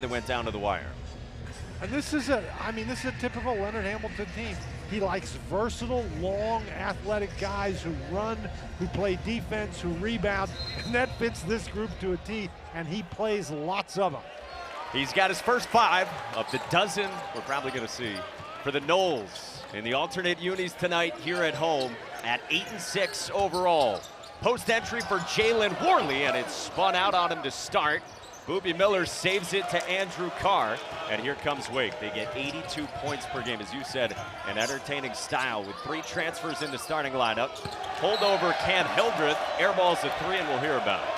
that went down to the wire. And this is a typical Leonard Hamilton team. He likes versatile, long, athletic guys who run, who play defense, who rebound, and that fits this group to a T, and he plays lots of them. He's got his first 5 of the dozen we're probably going to see for the Noles in the alternate unis tonight here at home at 8-6 overall. Post entry for Jalen Worley, and it's spun out on him to start. Boopie Miller saves it to Andrew Carr, and here comes Wake. They get 82 points per game, as you said, an entertaining style with 3 transfers in the starting lineup. Holdover Cam Hildreth, airballs a 3, and we'll hear about it.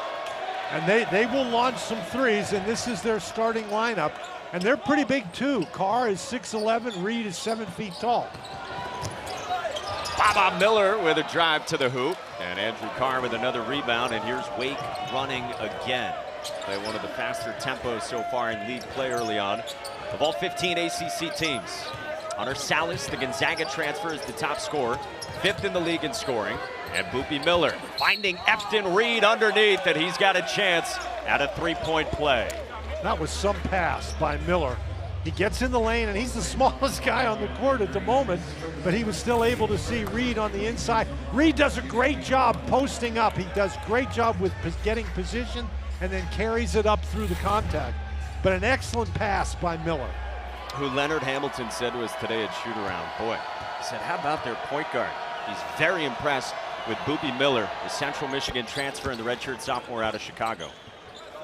And they will launch some threes, and this is their starting lineup. And they're pretty big too. Carr is 6'11", Reed is 7 feet tall. Baba Miller with a drive to the hoop, and Andrew Carr with another rebound, and here's Wake running again. Play one of the faster tempos so far in league play early on. Of all 15 ACC teams, Hunter Salas, the Gonzaga transfer, is the top scorer, 5th in the league in scoring. And Boopie Miller finding Efton Reed underneath, and he's got a chance at a 3-point play. That was some pass by Miller. He gets in the lane, and he's the smallest guy on the court at the moment, but he was still able to see Reed on the inside. Reed does a great job posting up. He does a great job with getting position and then carries it up through the contact. But an excellent pass by Miller. Who Leonard Hamilton said was today at shoot-around. Boy, he said, how about their point guard? He's very impressed with Boopie Miller, the Central Michigan transfer and the redshirt sophomore out of Chicago.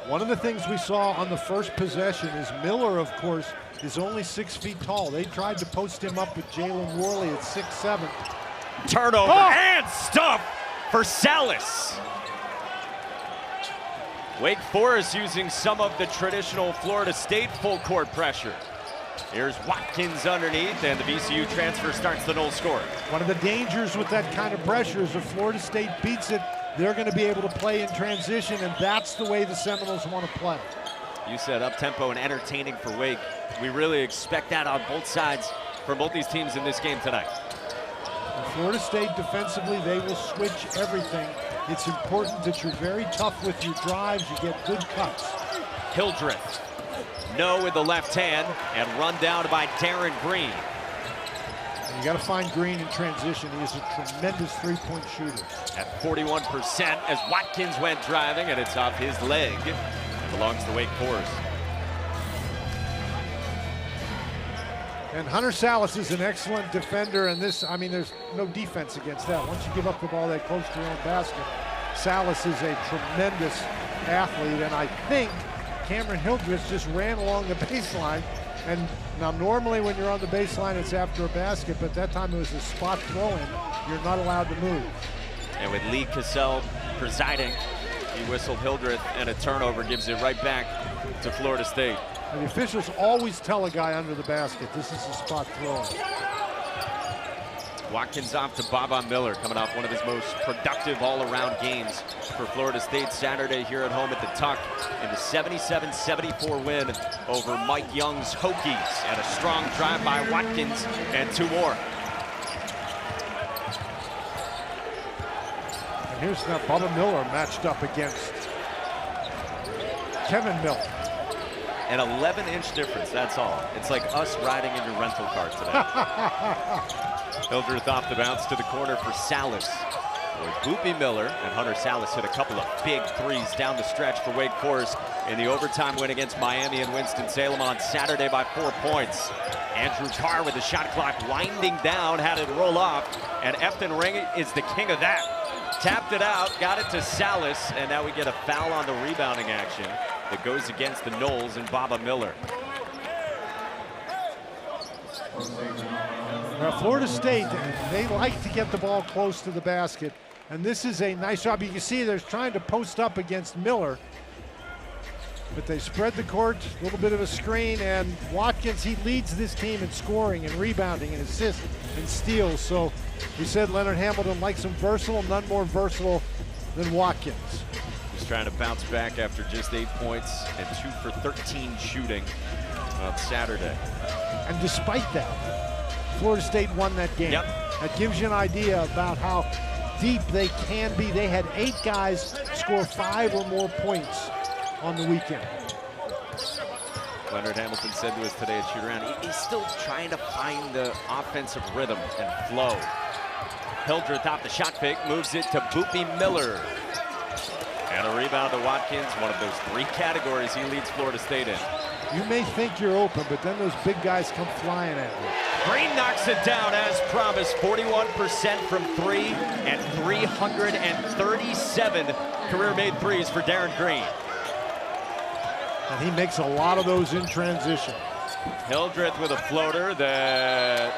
One of the things we saw on the first possession is Miller, of course, is only 6 feet tall. They tried to post him up with Jalen Worley at 6'7". Turnover and stuff for Salas. Wake Forest using some of the traditional Florida State full court pressure. Here's Watkins underneath, and the VCU transfer starts the Noles score. One of the dangers with that kind of pressure is if Florida State beats it, they're going to be able to play in transition, and that's the way the Seminoles want to play. You said up-tempo and entertaining for Wake. We really expect that on both sides for both these teams in this game tonight. And Florida State defensively, they will switch everything. It's important that you're very tough with your drives, you get good cuts. Hildreth, no with the left hand, and run down by Darin Green. And you got to find Green in transition. He is a tremendous three-point shooter. At 41% as Watkins went driving, and it's off his leg. It belongs to Wake Forest. And Hunter Salas is an excellent defender, and this, I mean, there's no defense against that. Once you give up the ball that close to your own basket, Salas is a tremendous athlete, and I think Cameron Hildreth just ran along the baseline. And now normally when you're on the baseline, it's after a basket, but that time it was a spot throw-in. You're not allowed to move. And with Lee Cassell presiding, he whistled Hildreth, and a turnover gives it right back to Florida State. And the officials always tell a guy under the basket, this is a spot throw. Watkins off to Baba Miller, coming off one of his most productive all-around games for Florida State Saturday here at home at the Tuck in the 77-74 win over Mike Young's Hokies. And a strong drive by Watkins, and 2 more. And here's now Baba Miller matched up against Kevin Miller. An 11-inch difference, that's all. It's like us riding in your rental car today. Hildreth off the bounce to the corner for Salas. With Boopie Miller and Hunter Salas hit a couple of big threes down the stretch for Wake Forest in the overtime win against Miami and Winston-Salem on Saturday by 4 points. Andrew Carr with the shot clock winding down, had it roll off, and Efton Ring is the king of that. Tapped it out, got it to Salas, and now we get a foul on the rebounding action that goes against the Noles and Baba Miller. Now, Florida State, they like to get the ball close to the basket, and this is a nice job. You can see they're trying to post up against Miller, but they spread the court, a little bit of a screen, and Watkins, he leads this team in scoring and rebounding and assists and steals. So we said Leonard Hamilton likes him versatile, none more versatile than Watkins. He's trying to bounce back after just 8 points and 2 for 13 shooting on Saturday. And despite that, Florida State won that game. Yep. That gives you an idea about how deep they can be. They had 8 guys score 5 or more points on the weekend. Leonard Hamilton said to us today at shoot-around, he's still trying to find the offensive rhythm and flow. Hildreth off the shot fake, moves it to Boopie Miller. And a rebound to Watkins, one of those 3 categories he leads Florida State in. You may think you're open, but then those big guys come flying at you. Green knocks it down as promised, 41% from 3 and 337 career-made threes for Darin Green. And he makes a lot of those in transition. Hildreth with a floater that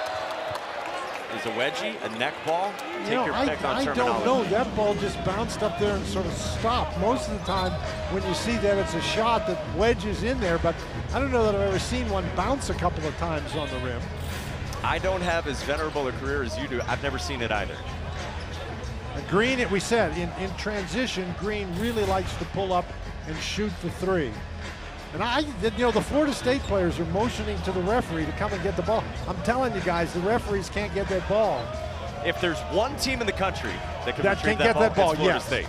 is a wedgie, a neck ball. Take your pick on terminology. I don't know. That ball just bounced up there and sort of stopped. Most of the time when you see that, it's a shot that wedges in there, but I don't know that I've ever seen one bounce a couple of times on the rim. I don't have as venerable a career as you do. I've never seen it either. And Green, we said, in transition, Green really likes to pull up and shoot the 3. And the Florida State players are motioning to the referee to come and get the ball. I'm telling you guys, the referees can't get that ball. If there's one team in the country that can get that ball, it's Florida yes. State.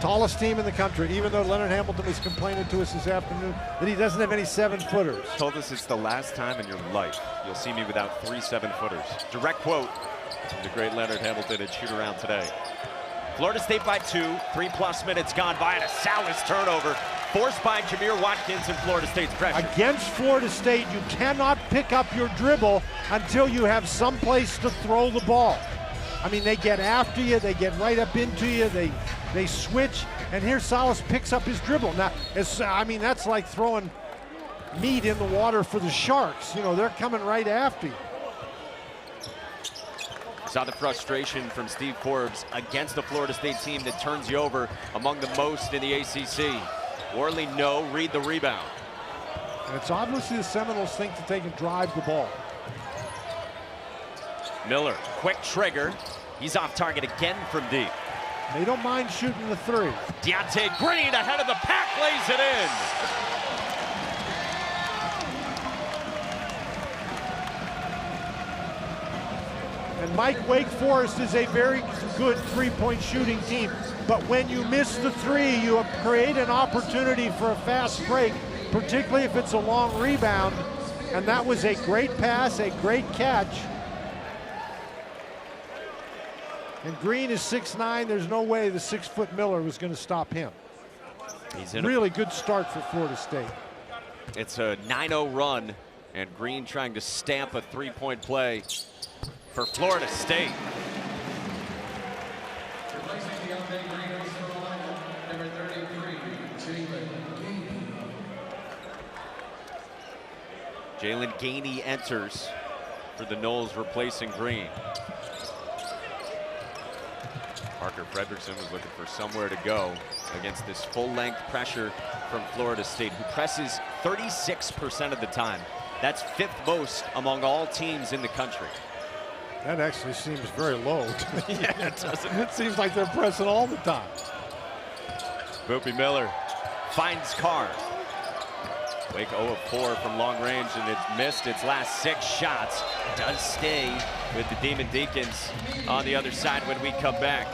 Tallest team in the country, even though Leonard Hamilton was complaining to us this afternoon that he doesn't have any 7-footers. Told us it's the last time in your life you'll see me without 3 7-footers. Direct quote from the great Leonard Hamilton at shoot-around today. Florida State by 2, 3+ minutes gone by, and a Salas turnover forced by Jamir Watkins and Florida State's pressure. Against Florida State, you cannot pick up your dribble until you have some place to throw the ball. I mean, they get after you, they get right up into you, they switch, and here Salas picks up his dribble. Now, that's like throwing meat in the water for the sharks. You know, they're coming right after you. Saw the frustration from Steve Forbes against the Florida State team that turns you over among the most in the ACC. Worley, read the rebound. And it's obviously the Seminoles think that they can drive the ball. Miller, quick trigger. He's off target again from deep. They don't mind shooting the 3. Deontay Green ahead of the pack, lays it in. And Mike, Wake Forest is a very good 3-point shooting team. But when you miss the 3, you create an opportunity for a fast break, particularly if it's a long rebound. And that was a great pass, a great catch. And Green is 6'9". There's no way the 6-foot Miller was going to stop him. He's in really good start for Florida State. It's a 9-0 run, and Green trying to stamp a 3-point play for Florida State. Jalen Gainey enters for the Noles, replacing Green. Parker Fredrickson was looking for somewhere to go against this full-length pressure from Florida State, who presses 36% of the time. That's 5th most among all teams in the country. That actually seems very low. Yeah, it doesn't. It seems like they're pressing all the time. Boopie Miller finds Carr. Wake 0 of 4 from long range, and it's missed its last 6 shots. Does stay with the Demon Deacons on the other side when we come back.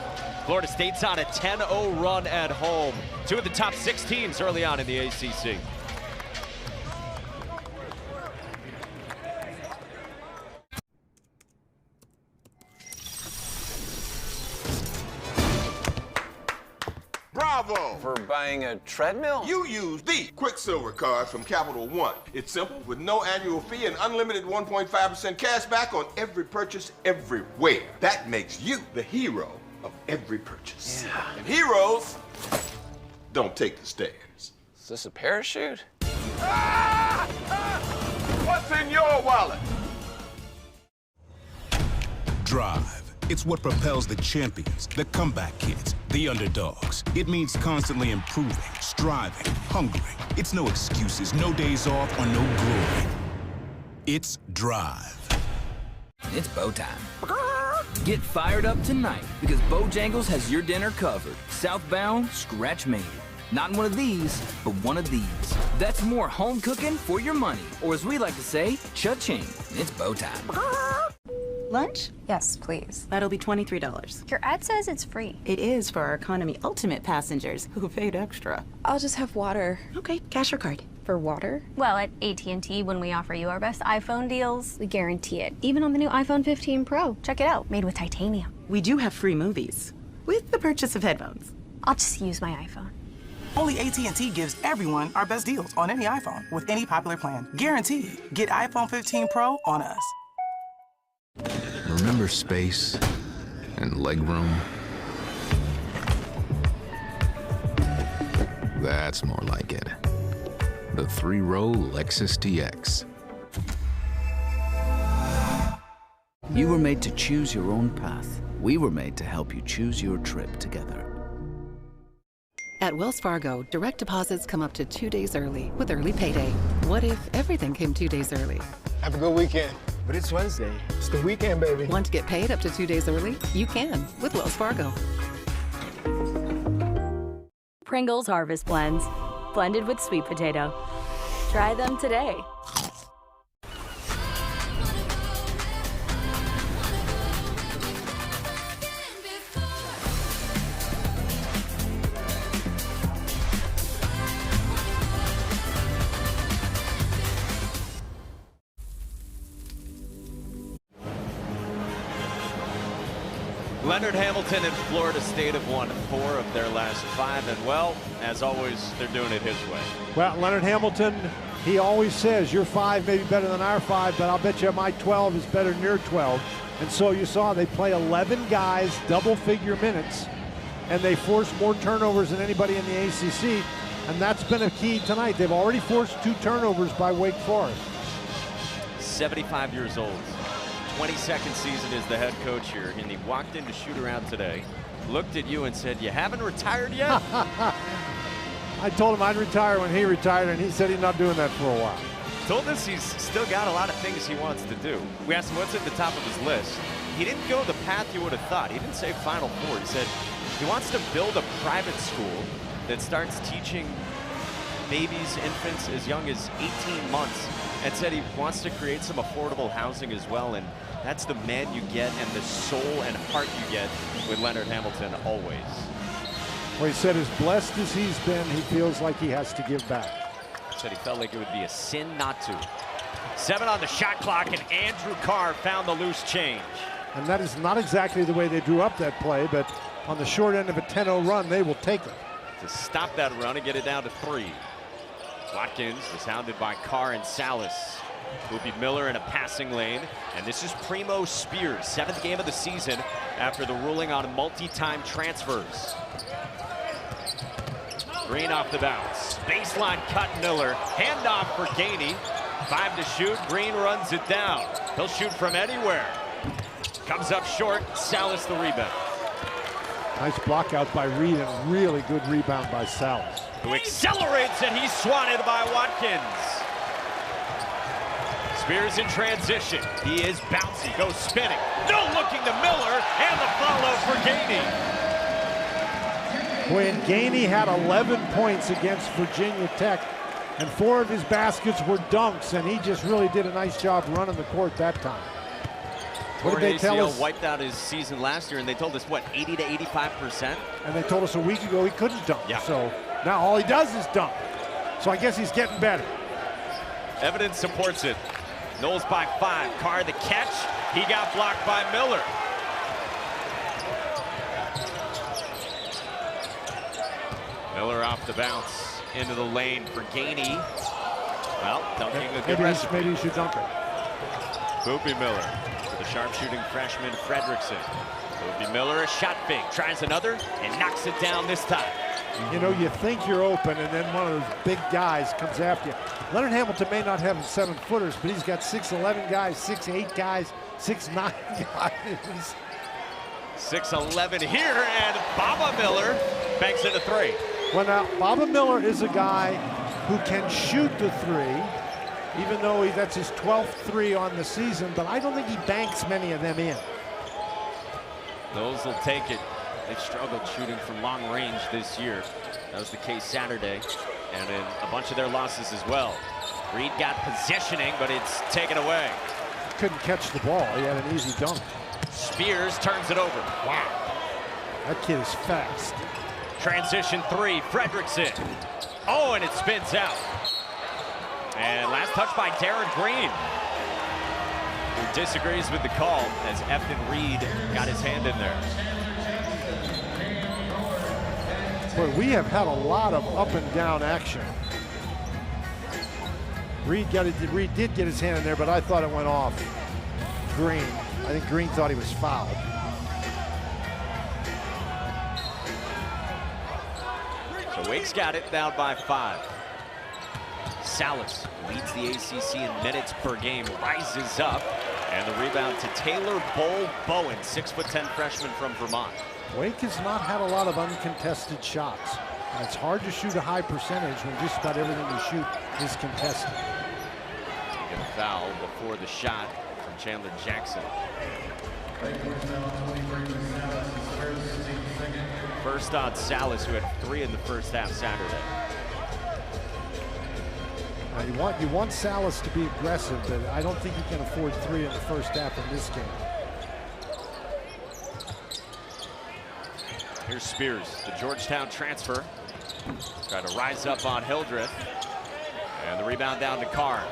Florida State's on a 10-0 run at home. 2 of the top 6 teams early on in the ACC. Bravo! For buying a treadmill? You use the Quicksilver card from Capital One. It's simple, with no annual fee and unlimited 1.5% cash back on every purchase everywhere. That makes you the hero of every purchase. Yeah. And heroes don't take the stairs. Is this a parachute? Ah! Ah! What's in your wallet? Drive. It's what propels the champions, the comeback kids, the underdogs. It means constantly improving, striving, hungry. It's no excuses, no days off, or no glory. It's drive. It's bow time. Get fired up tonight because Bojangles has your dinner covered. Southbound, scratch made. Not in one of these, but one of these. That's more home cooking for your money. Or as we like to say, cha-ching. It's bow time. Lunch? Yes, please. That'll be $23. Your ad says it's free. It is for our Economy Ultimate passengers who paid extra. I'll just have water. Okay, cash or card? For water? Well, at AT&T, when we offer you our best iPhone deals, We guarantee it. Even on the new iPhone 15 Pro. check it out, made with titanium. We do have free movies. With the purchase of headphones. I'll just use my iPhone. Only AT&T gives everyone our best deals on any iPhone with any popular plan. Guaranteed. Get iPhone 15 Pro on us. Remember space and legroom? That's more like it. The 3-row Lexus TX. You were made to choose your own path. We were made to help you choose your trip together. At Wells Fargo, direct deposits come up to 2 days early with early payday. What if everything came 2 days early? Have a good weekend. But it's Wednesday. It's the weekend, baby. Want to get paid up to 2 days early? You can with Wells Fargo. Pringles Harvest Blends, blended with sweet potato. Try them today. Leonard Hamilton and Florida State have won 4 of their last 5, and well, as always, they're doing it his way. Well, Leonard Hamilton, he always says your 5 may be better than our 5, but I'll bet you my 12 is better than your 12. And so you saw they play 11 guys, double-figure minutes, and they force more turnovers than anybody in the ACC, and that's been a key tonight. They've already forced 2 turnovers by Wake Forest. 75 years old. 22nd season as the head coach here, and he walked in to shoot around today, looked at you and said, "You haven't retired yet?" I told him I'd retire when he retired, and he said he's not doing that for a while. Told us he's still got a lot of things he wants to do. We asked him what's at the top of his list. He didn't go the path you would have thought. He didn't say Final Four. He said he wants to build a private school that starts teaching babies, infants as young as 18 months, and said he wants to create some affordable housing as well, and that's the man you get and the soul and heart you get with Leonard Hamilton always. Well, he said as blessed as he's been, he feels like he has to give back. Said he felt like it would be a sin not to. 7 on the shot clock, and Andrew Carr found the loose change. And that is not exactly the way they drew up that play, but on the short end of a 10-0 run, they will take it. To stop that run and get it down to 3. Watkins is hounded by Carr and Salas. Boopie Miller in a passing lane, and this is Primo Spears, 7th game of the season after the ruling on multi-time transfers. Green off the bounce, baseline cut Miller, handoff for Gainey, 5 to shoot, Green runs it down. He'll shoot from anywhere. Comes up short, Salas the rebound. Nice block out by Reed and really good rebound by Salas. Who accelerates, and he's swatted by Watkins. Spears in transition. He is bouncy, goes spinning. No looking to Miller, and the follow for Gainey. When Gainey had 11 points against Virginia Tech, and 4 of his baskets were dunks, and he just really did a nice job running the court that time. What did they tell us? Wiped out his season last year, and they told us, what, 80 to 85%? And they told us a week ago he couldn't dunk. Yeah. So now all he does is dunk. So I guess he's getting better. Evidence supports it. Noles by 5. Carr the catch. He got blocked by Miller. Miller off the bounce into the lane for Gainey. Well, dunking a good recipe. Maybe he should dunk it. Boopie Miller to the sharpshooting freshman Fredrickson. Boopie Miller, a shot fake, tries another and knocks it down this time. You know, you think you're open, and then one of those big guys comes after you. Leonard Hamilton may not have 7-footers, but he's got 6'11 guys, 6'8 guys, 6'9 guys. 6'11 here, and Baba Miller banks in a 3. Well, now, Baba Miller is a guy who can shoot the 3, even though that's his 12th 3 on the season, but I don't think he banks many of them in. Those will take it. They've struggled shooting from long range this year. That was the case Saturday, and in a bunch of their losses as well. Reed got positioning, but it's taken away. Couldn't catch the ball. He had an easy dunk. Spears turns it over. Wow. That kid is fast. Transition 3, Fredrickson. Oh, and it spins out. And last touch by Darin Green, who disagrees with the call as Efton Reed got his hand in there. Boy, we have had a lot of up and down action. Reed did get his hand in there, but I thought it went off Green. I think Green thought he was fouled. So Wake's got it, down by 5. Salas leads the ACC in minutes per game, rises up, and the rebound to Taylor Bowen, 6'10" freshman from Vermont. Wake has not had a lot of uncontested shots. And it's hard to shoot a high percentage when just about everything you shoot is contested. Taking a foul before the shot from Chandler Jackson. First on Salas, who had 3 in the first half Saturday. You want Salas to be aggressive, but I don't think he can afford 3 in the first half in this game. Here's Spears, the Georgetown transfer. Trying to rise up on Hildreth. And the rebound down to Carr.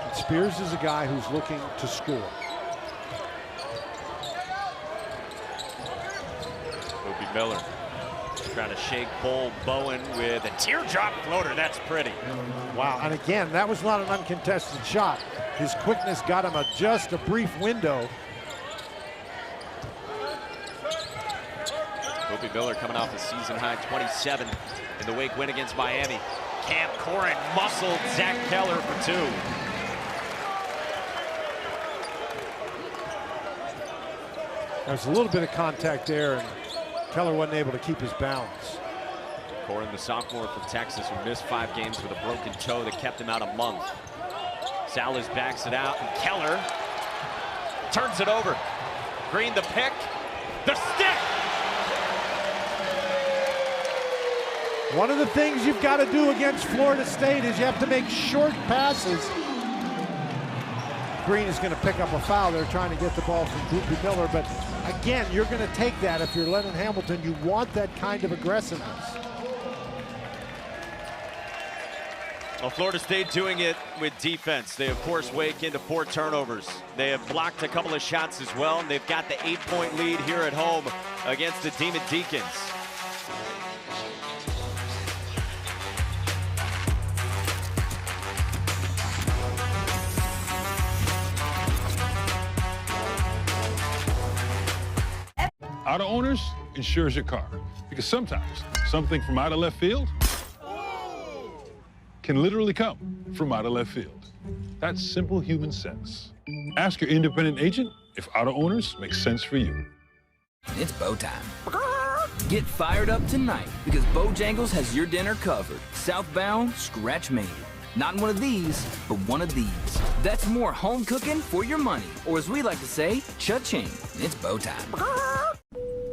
And Spears is a guy who's looking to score. Boopie Miller trying to shake Bowen with a teardrop floater. That's pretty. Wow, and again, that was not an uncontested shot. His quickness got him just a brief window. Boopie Miller coming off a season-high 27 in the Wake win against Miami. Cam Corrin muscled Zach Keller for 2. There's a little bit of contact there, and Keller wasn't able to keep his balance. Corrin, the sophomore from Texas, who missed 5 games with a broken toe that kept him out a month. Salas backs it out, and Keller turns it over. Green the pick, the stick! One of the things you've got to do against Florida State is you have to make short passes. Green is going to pick up a foul. They're trying to get the ball from Boopie Miller, but again, you're going to take that if you're Leonard Hamilton. You want that kind of aggressiveness. Well, Florida State doing it with defense. They, of course, Wake into 4 turnovers. They have blocked a couple of shots as well, and they've got the 8-point lead here at home against the Demon Deacons. Auto Owners insures your car, because sometimes something from out of left field can literally come from out of left field. That's simple human sense. Ask your independent agent if Auto Owners makes sense for you. It's bow time. Get fired up tonight, because Bojangles has your dinner covered. Southbound, scratch made. Not one of these, but one of these. That's more home cooking for your money. Or as we like to say, cha-ching. It's bow time.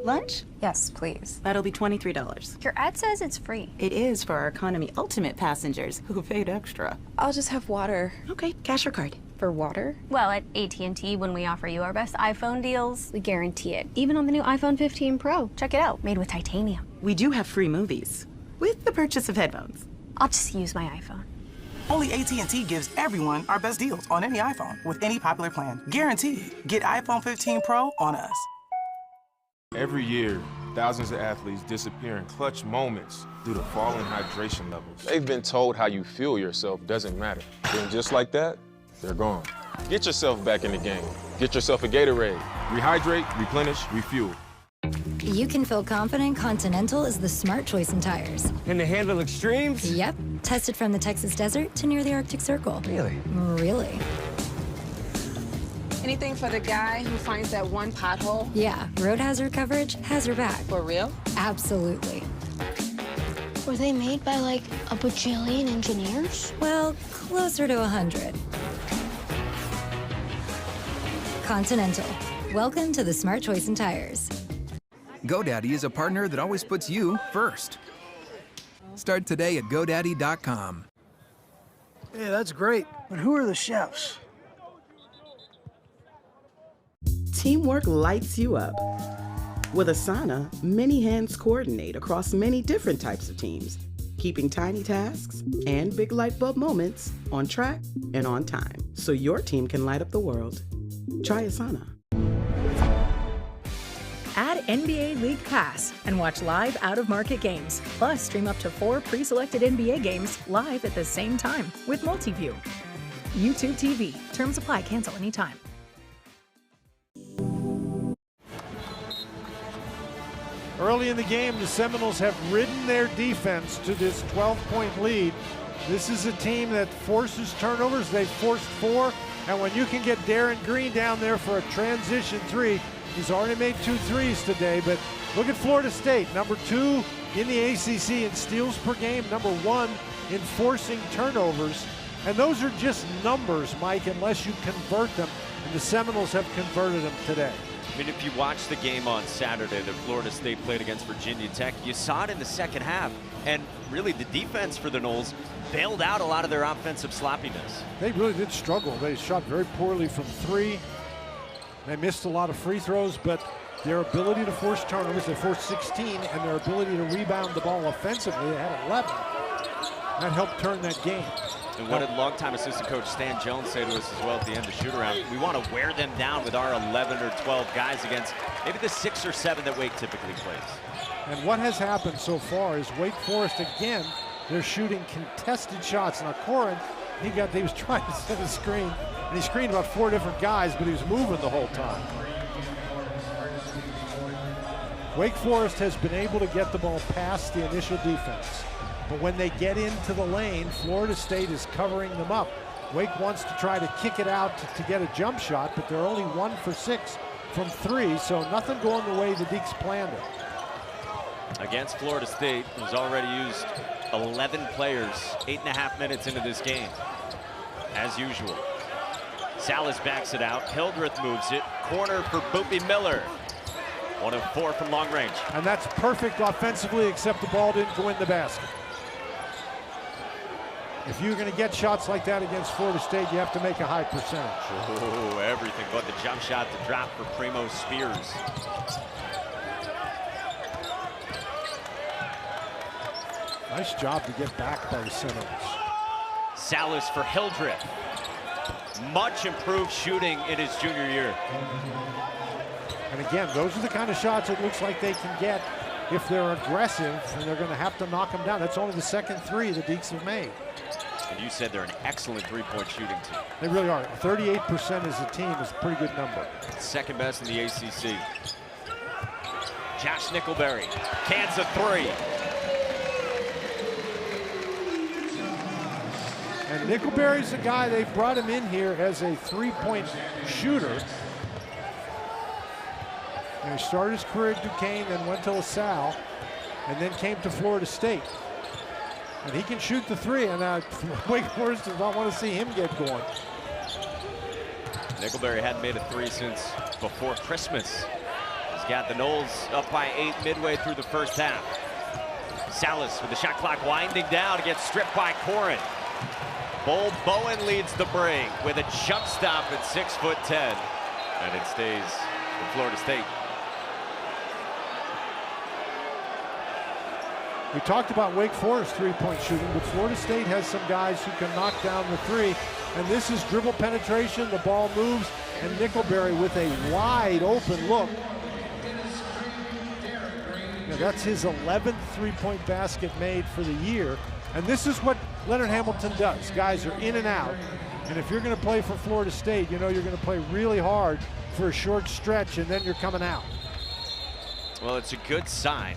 Lunch? Yes, please. That'll be $23. Your ad says it's free. It is for our Economy Ultimate passengers who paid extra. I'll just have water. Okay, cash or card? For water? Well, at AT&T, when we offer you our best iPhone deals, we guarantee it. Even on the new iPhone 15 Pro. Check it out, made with titanium. We do have free movies, with the purchase of headphones. I'll just use my iPhone. Only AT&T gives everyone our best deals on any iPhone with any popular plan. Guaranteed. Get iPhone 15 Pro on us. Every year, thousands of athletes disappear in clutch moments due to falling hydration levels. They've been told how you feel yourself doesn't matter. Then just like that, they're gone. Get yourself back in the game. Get yourself a Gatorade. Rehydrate, replenish, refuel. You can feel confident Continental is the smart choice in tires. Can they handle extremes? Yep. Tested from the Texas desert to near the Arctic Circle. Really? Really. Anything for the guy who finds that one pothole? Yeah, road hazard coverage has your back. For real? Absolutely. Were they made by like a bajillion engineers? Well, closer to 100. Continental. Welcome to the smart choice in tires. GoDaddy is a partner that always puts you first. Start today at GoDaddy.com. Hey, that's great, but who are the chefs? Teamwork lights you up. With Asana, many hands coordinate across many different types of teams, keeping tiny tasks and big light bulb moments on track and on time, so your team can light up the world. Try Asana. Add NBA League Pass and watch live out-of-market games. Plus, stream up to 4 pre-selected NBA games live at the same time with Multiview. YouTube TV. Terms apply. Cancel anytime. Early in the game, the Seminoles have ridden their defense to this 12-point lead. This is a team that forces turnovers. They forced 4, and when you can get Darin Green down there for a transition 3, he's already made 2 threes today, but look at Florida State, number 2 in the ACC in steals per game, number 1 in forcing turnovers. And those are just numbers, Mike, unless you convert them, and the Seminoles have converted them today. I mean, if you watch the game on Saturday that Florida State played against Virginia Tech, you saw it in the second half. And really, the defense for the Noles bailed out a lot of their offensive sloppiness. They really did struggle. They shot very poorly from 3. They missed a lot of free throws, but their ability to force turnovers, they forced 16, and their ability to rebound the ball offensively, they had 11. That helped turn that game. And what did longtime assistant coach Stan Jones say to us as well at the end of shoot-around? We want to wear them down with our 11 or 12 guys against maybe the 6 or 7 that Wake typically plays. And what has happened so far is Wake Forest, again, they're shooting contested shots. Now, Corin, he was trying to set a screen, and he screened about 4 different guys, but he was moving the whole time. Wake Forest has been able to get the ball past the initial defense. But when they get into the lane, Florida State is covering them up. Wake wants to try to kick it out to get a jump shot, but they're only 1 for 6 from 3, so nothing going the way the Deeks planned it. Against Florida State, who's already used 11 players, 8.5 minutes into this game, as usual. Salas backs it out. Hildreth moves it. Corner for Boopie Miller. 1 of 4 from long range. And that's perfect offensively, except the ball didn't go in the basket. If you're going to get shots like that against Florida State, you have to make a high percentage. Oh, everything but the jump shot to drop for Primo Spears. Nice job to get back by the Seminoles. Salas for Hildreth. Much improved shooting in his junior year. And again, those are the kind of shots it looks like they can get if they're aggressive, and they're going to have to knock them down. That's only the second 3 the Deeks have made. And you said they're an excellent three-point shooting team. They really are. 38% as a team is a pretty good number. Second best in the ACC. Josh Nickelberry, cans a 3. And Nickelberry's a guy, they brought him in here as a 3-point shooter. And he started his career at Duquesne, then went to LaSalle, and then came to Florida State. And he can shoot the 3, and Wake Forest does not want to see him get going. Nickelberry hadn't made a 3 since before Christmas. He's got the Noles up by 8 midway through the first half. Salas with the shot clock winding down, gets stripped by Corin. Bull Bowen leads the break with a jump stop at 6'10", and it stays with Florida State. We talked about Wake Forest 3-point shooting, but Florida State has some guys who can knock down the 3. And this is dribble penetration, the ball moves, and Nickelberry with a wide open look. Now that's his 11th 3-point basket made for the year. And this is what Leonard Hamilton does. Guys are in and out. And if you're going to play for Florida State, you know you're going to play really hard for a short stretch, and then you're coming out. Well, it's a good sign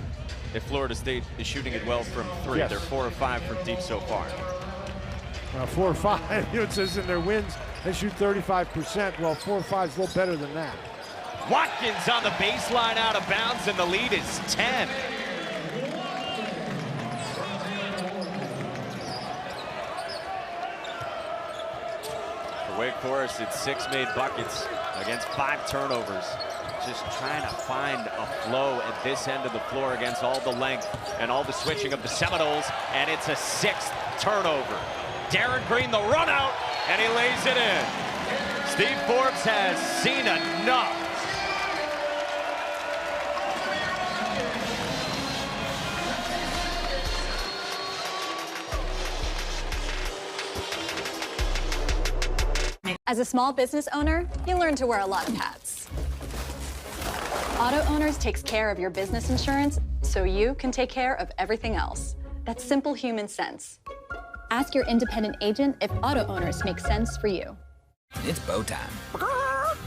if Florida State is shooting it well from 3. Yes. They're 4 of 5 from deep so far. 4 or 5, you know, it says in their wins, they shoot 35%. Well, 4 or 5 is a little better than that. Watkins on the baseline out of bounds, and the lead is 10. For Wake Forest, it's 6 made buckets against 5 turnovers. Just trying to find a flow at this end of the floor against all the length and all the switching of the Seminoles, and it's a 6th turnover. Darin Green the run out, and he lays it in. Steve Forbes has seen enough. As a small business owner, you learn to wear a lot of hats. Auto Owners takes care of your business insurance so you can take care of everything else. That's simple human sense. Ask your independent agent if Auto Owners makes sense for you. It's bow time.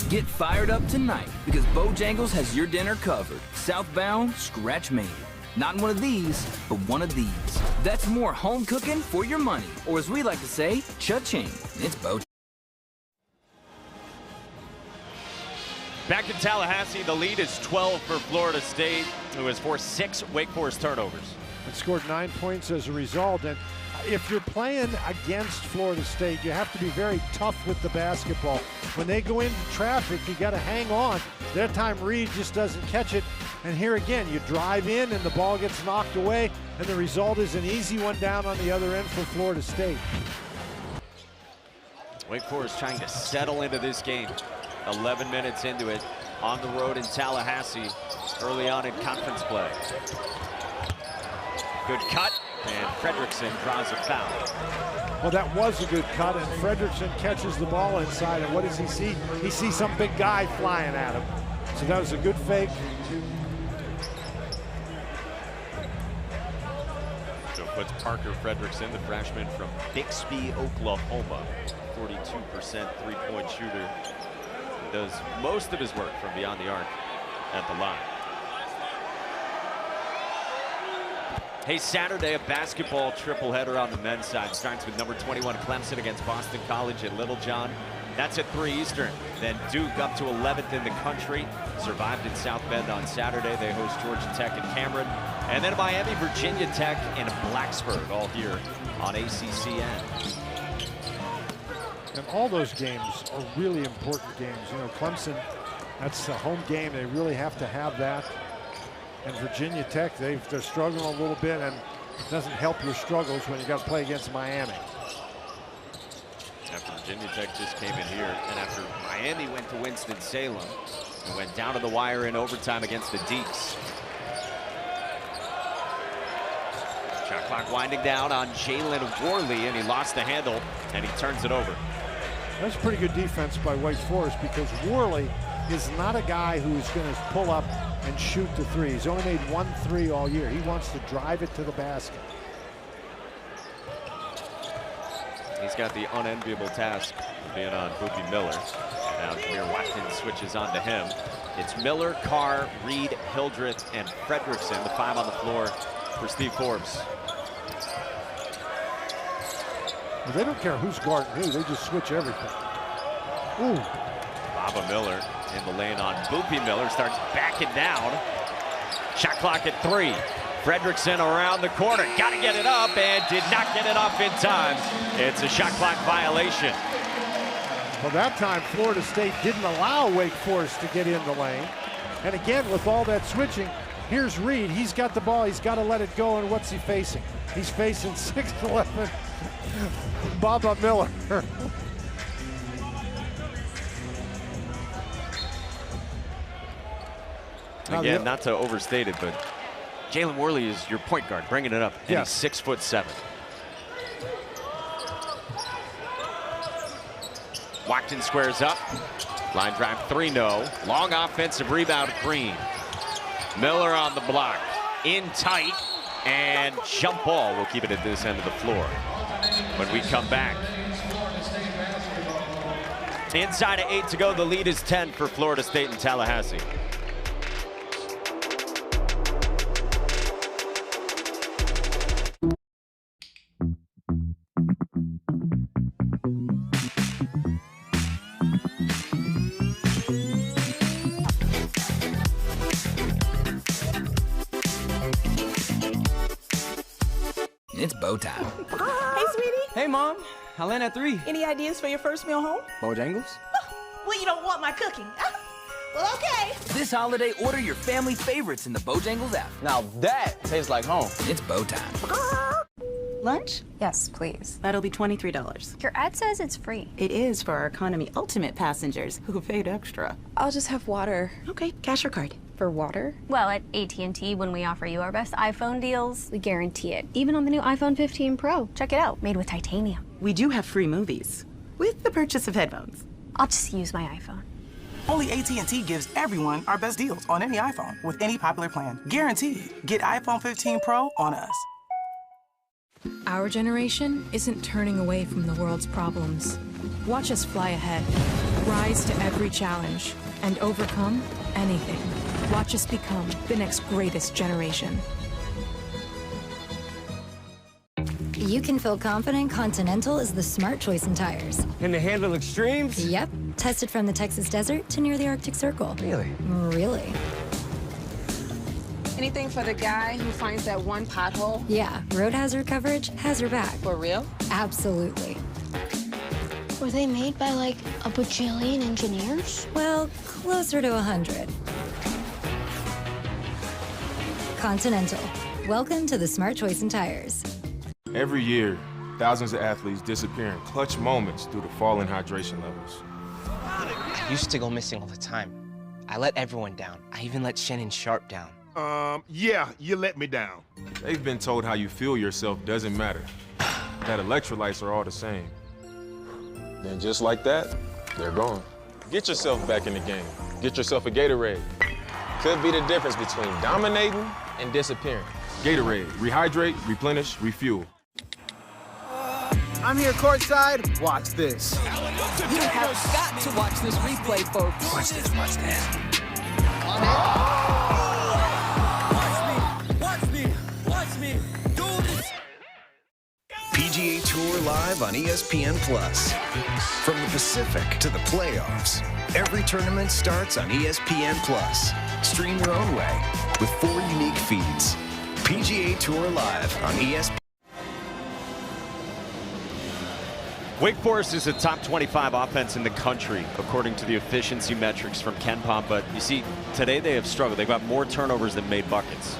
Get fired up tonight because Bojangles has your dinner covered. Southbound, scratch made. Not one of these, but one of these. That's more home cooking for your money. Or as we like to say, cha-ching. It's bow time. Back in Tallahassee, the lead is 12 for Florida State, who has forced 6 Wake Forest turnovers. And scored 9 points as a result. And if you're playing against Florida State, you have to be very tough with the basketball. When they go into traffic, you got to hang on. That time Reed just doesn't catch it. And here again, you drive in and the ball gets knocked away, and the result is an easy one down on the other end for Florida State. Wake Forest trying to settle into this game. 11 minutes into it, on the road in Tallahassee, early on in conference play. Good cut, and Fredrickson draws a foul. Well, that was a good cut, and Fredrickson catches the ball inside, and what does he see? He sees some big guy flying at him. So that was a good fake. So puts Parker Fredrickson, the freshman from Bixby, Oklahoma, 42% three-point shooter. Does most of his work from beyond the arc at the line. Hey, Saturday, a basketball triple header on the men's side. Starts with number 21 Clemson against Boston College at Littlejohn. That's at 3 Eastern. Then Duke up to 11th in the country. Survived in South Bend on Saturday. They host Georgia Tech and Cameron. And then Miami, Virginia Tech, and Blacksburg, all here on ACCN. And all those games are really important games. You know, Clemson, that's a home game. They really have to have that. And Virginia Tech, they're struggling a little bit, and it doesn't help your struggles when you got to play against Miami. After Virginia Tech just came in here, and after Miami went to Winston-Salem, and went down to the wire in overtime against the Deacs. Shot clock winding down on Jalen Worley, and he lost the handle, and he turns it over. That's pretty good defense by Wake Forest, because Worley is not a guy who is going to pull up and shoot the three. He's only made 1 3 all year. He wants to drive it to the basket. He's got the unenviable task of being on Boopie Miller. Now Jamir Watkins switches on to him. It's Miller, Carr, Reed, Hildreth, and Fredrickson, the 5 on the floor for Steve Forbes. Well, they don't care who's guarding who. They just switch everything. Ooh. Baba Miller in the lane on Boopie Miller. Starts backing down. Shot clock at 3. Fredrickson around the corner. Got to get it up, and did not get it up in time. It's a shot clock violation. Well, that time Florida State didn't allow Wake Forest to get in the lane. And again, with all that switching, here's Reed. He's got the ball. He's got to let it go. And what's he facing? He's facing 6'11" Baba Miller. Again, not to overstate it, but Jalen Worley is your point guard, bringing it up. And yes. He's 6'7". Watkins squares up. Line drive 3, no. Long offensive rebound, Green. Miller on the block. In tight. And jump ball. We'll keep it at this end of the floor. When we come back. Inside of 8 to go. The lead is 10 for Florida State and Tallahassee. It's bow time. Hey, sweetie. Hey, Mom. I land at 3. Any ideas for your first meal home? Bojangles? Well, you don't want my cooking. Well, okay. This holiday, order your family favorites in the Bojangles app. Now that tastes like home. It's bow time. Lunch? Yes, please. That'll be $23. Your ad says it's free. It is for our Economy Ultimate passengers who paid extra. I'll just have water. Okay, cash or card. For water? Well, at AT&T, when we offer you our best iPhone deals, we guarantee it. Even on the new iPhone 15 Pro. Check it out, made with titanium. We do have free movies. with the purchase of headphones. I'll just use my iPhone. Only AT&T gives everyone our best deals on any iPhone with any popular plan. Guaranteed. Get iPhone 15 Pro on us. Our generation isn't turning away from the world's problems. Watch us fly ahead, rise to every challenge, and overcome anything. Watch us become the next greatest generation. You can feel confident Continental is the smart choice in tires. Can they handle extremes? Yep. Tested from the Texas desert to near the Arctic Circle. Really? Really. Anything for the guy who finds that one pothole? Yeah, road hazard coverage has your back. For real? Absolutely. Were they made by like a bajillion engineers? Well, closer to 100. Continental. Welcome to the smart choice in tires. Every year, thousands of athletes disappear in clutch moments due to falling hydration levels. I used to go missing all the time. I let everyone down. I even let Shannon Sharp down. Yeah, you let me down. They've been told how you feel yourself doesn't matter. That electrolytes are all the same. Then just like that, they're gone. Get yourself back in the game. Get yourself a Gatorade. Could be the difference between dominating and disappearing. Gatorade, rehydrate, replenish, refuel. I'm here courtside. Watch this. You have got to watch this replay, folks. Watch this, watch this. Watch me, do this. PGA Tour live on ESPN Plus. From the Pacific to the playoffs, every tournament starts on ESPN Plus. Stream your own way with 4 unique feeds. PGA Tour live on ESPN. Wake Forest is a top 25 offense in the country, according to the efficiency metrics from KenPom. But you see, today they have struggled. They've got more turnovers than made buckets.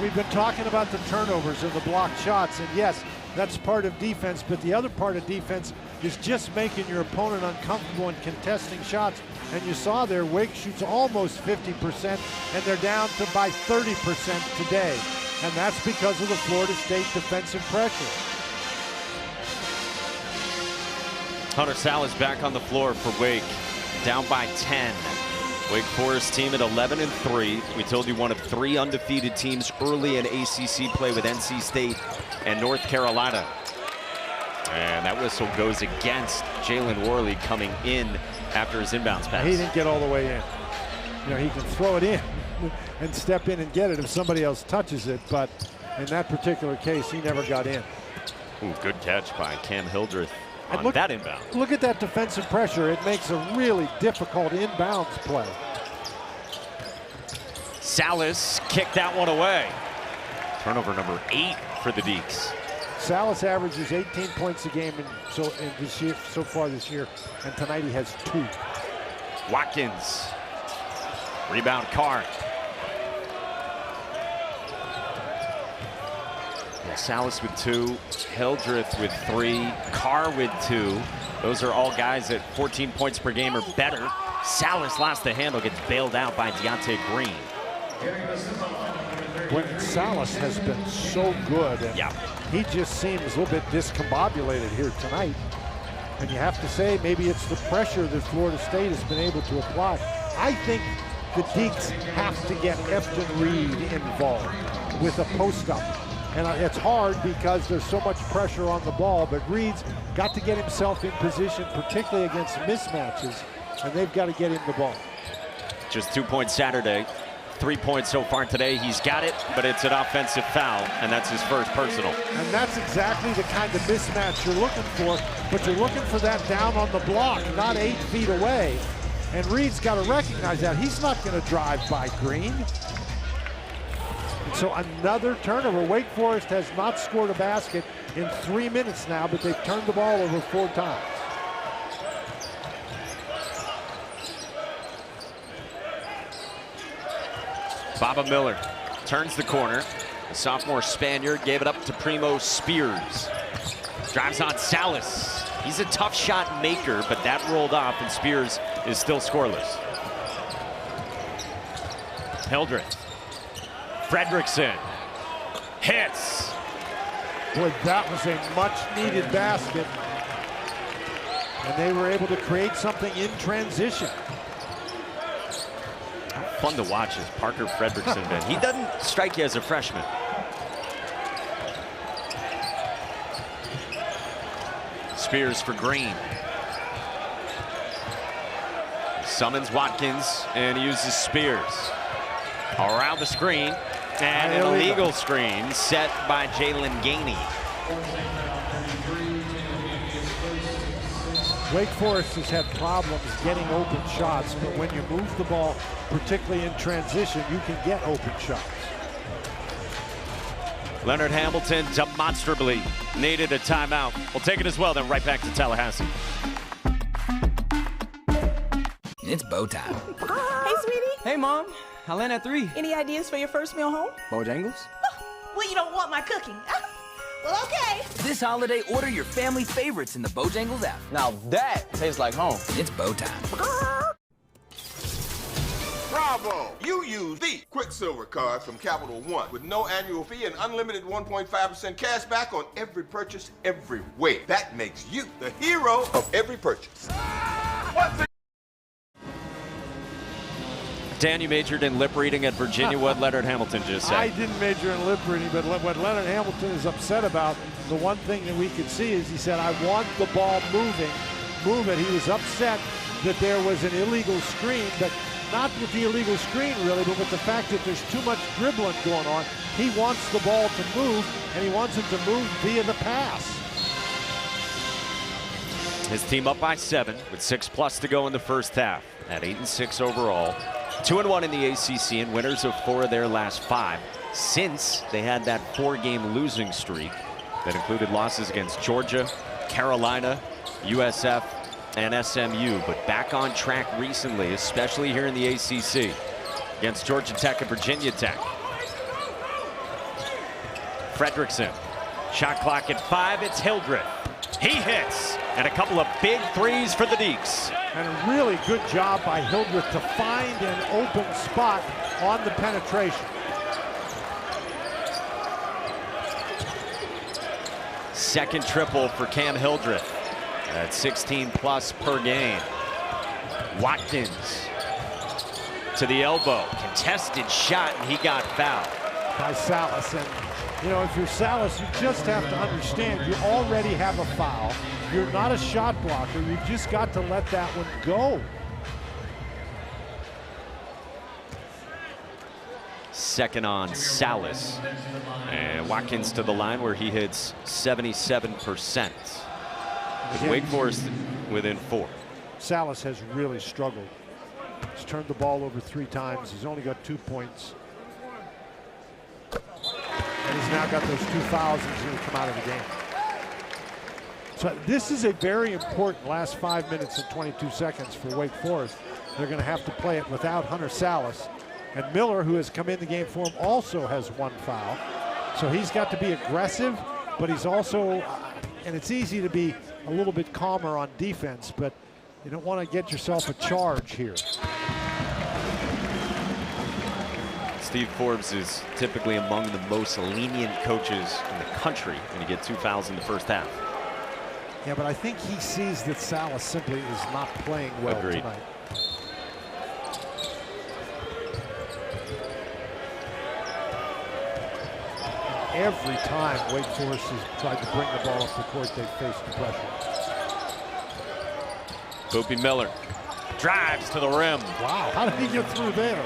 We've been talking about the turnovers and the blocked shots, and yes, that's part of defense, but the other part of defense is just making your opponent uncomfortable and contesting shots. And you saw there, Wake shoots almost 50%, and they're down to by 30% today. And that's because of the Florida State defensive pressure. Hunter Salas back on the floor for Wake, down by 10. Wake Forest team at 11-3. We told you one of 3 undefeated teams early in ACC play with NC State and North Carolina. And that whistle goes against Jalen Worley coming in after his inbounds pass. He didn't get all the way in. You know, he can throw it in and step in and get it if somebody else touches it, but in that particular case, he never got in. Ooh, good catch by Cam Hildreth on that inbound. Look at that defensive pressure. It makes a really difficult inbounds play. Salas kicked that one away. Turnover number 8 for the Deeks. Salas averages 18 points a game so far this year, and tonight he has 2. Watkins. Rebound Carr. Salas with 2, Hildreth with 3, Carr with 2. Those are all guys at 14 points per game or better. Salas lost the handle, gets bailed out by Deontay Green. When Salas has been so good, and he just seems a little bit discombobulated here tonight. And you have to say, maybe it's the pressure that Florida State has been able to apply. I think the Deeks have to get Efton Reed involved with a post-up. And it's hard because there's so much pressure on the ball, but Reed's got to get himself in position, particularly against mismatches, and they've got to get him the ball. Just 2 points Saturday, 3 points so far today. He's got it, but it's an offensive foul, and that's his first personal. And that's exactly the kind of mismatch you're looking for, but you're looking for that down on the block, not 8 feet away. And Reed's got to recognize that. He's not going to drive by Green. So another turnover. Wake Forest has not scored a basket in 3 minutes now, but they've turned the ball over 4 times. Baba Miller turns the corner. The sophomore Spaniard gave it up to Primo Spears. Drives on Salas. He's a tough shot maker, but that rolled off, and Spears is still scoreless. Hildreth. Fredrickson hits. Boy, that was a much-needed basket. And they were able to create something in transition. Fun to watch as Parker Fredrickson been. He doesn't strike you as a freshman. Spears for Green. Summons Watkins and uses Spears. Around the screen. And an illegal screen set by Jalen Gainey. Wake Forest has had problems getting open shots, but when you move the ball, particularly in transition, you can get open shots. Leonard Hamilton demonstrably needed a timeout. We'll take it as well, then right back to Tallahassee. It's bow time. Hey, sweetie. Hey, Mom. I land at 3. Any ideas for your first meal home? Bojangles? Well, you don't want my cooking. Well, okay. This holiday, order your family favorites in the Bojangles app. Now that tastes like home. It's bow time. Bravo! You use the Quicksilver card from Capital One with no annual fee and unlimited 1.5% cash back on every purchase, every way. That makes you the hero of every purchase. Dan, you majored in lip reading at Virginia. What Leonard Hamilton just said. I didn't major in lip reading, but what Leonard Hamilton is upset about, the one thing that we could see is he said, I want the ball moving, move it. He was upset that there was an illegal screen, but not with the illegal screen really, but with the fact that there's too much dribbling going on. He wants the ball to move, and he wants it to move via the pass. His team up by 7 with 6+ to go in the first half at 8-6 overall. 2-1 in the ACC and winners of 4 of their last 5 since they had that 4-game losing streak that included losses against Georgia, Carolina, USF, and SMU, but back on track recently, especially here in the ACC against Georgia Tech and Virginia Tech. Fredrickson, shot clock at 5, it's Hildreth. He hits, and a couple of big threes for the Deeks. And a really good job by Hildreth to find an open spot on the penetration. Second triple for Cam Hildreth at 16+ per game. Watkins to the elbow, contested shot, and he got fouled. By Salas, and you know, if you're Salas, you just have to understand you already have a foul. You're not a shot blocker. You just got to let that one go. Second on Salas. And Watkins to the line where he hits 77%. With Wake Forest within 4. Salas has really struggled. He's turned the ball over 3 times. He's only got 2 points. And he's now got those 2 fouls and he's going to come out of the game. So this is a very important last 5 minutes and 22 seconds for Wake Forest. They're going to have to play it without Hunter Salas. And Miller, who has come in the game for him, also has 1 foul. So he's got to be aggressive, but he's also, and it's easy to be a little bit calmer on defense, but you don't want to get yourself a charge here. Steve Forbes is typically among the most lenient coaches in the country when you get 2 fouls in the first half. Yeah, but I think he sees that Salas simply is not playing well tonight. Every time Wake Forest has tried to bring the ball up the court, they've faced the pressure. Boopie Miller drives to the rim. Wow, how did he get through there?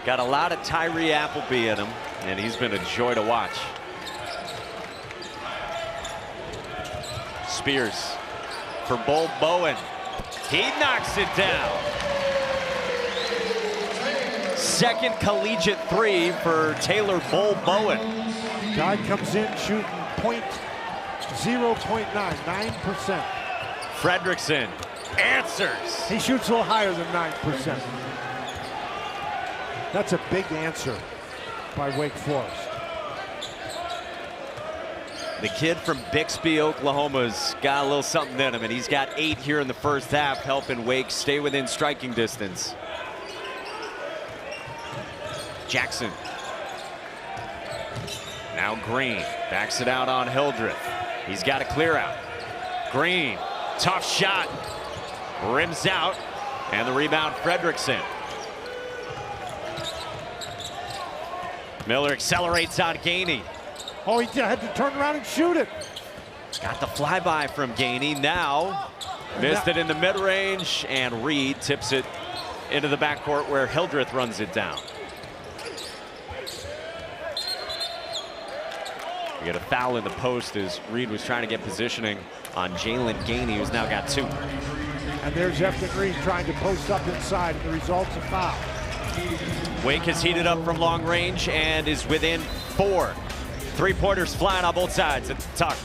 Got a lot of Tyree Appleby in him, and he's been a joy to watch. Spears for Bull Bowen. He knocks it down. Second collegiate 3 for Taylor Bull Bowen. Guy comes in shooting 0.9%. Fredrickson answers. He shoots a little higher than 9%. That's a big answer by Wake Forest. The kid from Bixby, Oklahoma's got a little something in him, and he's got 8 here in the first half, helping Wake stay within striking distance. Jackson. Now Green backs it out on Hildreth. He's got a clear out. Green, tough shot, rims out, and the rebound Fredrickson. Miller accelerates on Gainey. Oh, he had to turn around and shoot it. Got the flyby from Gainey. Now missed it in the mid-range, and Reed tips it into the backcourt where Hildreth runs it down. We get a foul in the post as Reed was trying to get positioning on Jalen Gainey, who's now got 2. And there's Efton Reed trying to post up inside, and the result's a foul. Wake has heated up from long range and is within 4. 3-pointers flying on both sides at the tuck.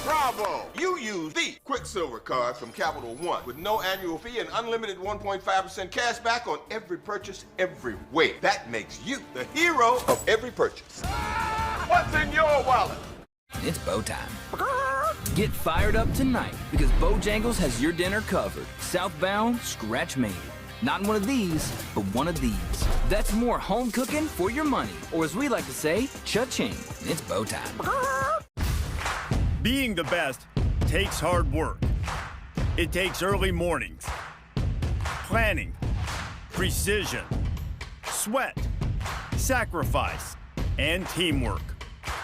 Bravo! You use the Quicksilver card from Capital One with no annual fee and unlimited 1.5% cash back on every purchase, every way. That makes you the hero of every purchase. What's in your wallet? It's bow time. Get fired up tonight because Bojangles has your dinner covered. Southbound, scratch made. Not one of these, but one of these. That's more home cooking for your money. Or as we like to say, cha-ching. It's bow time. Being the best takes hard work. It takes early mornings, planning, precision, sweat, sacrifice, and teamwork.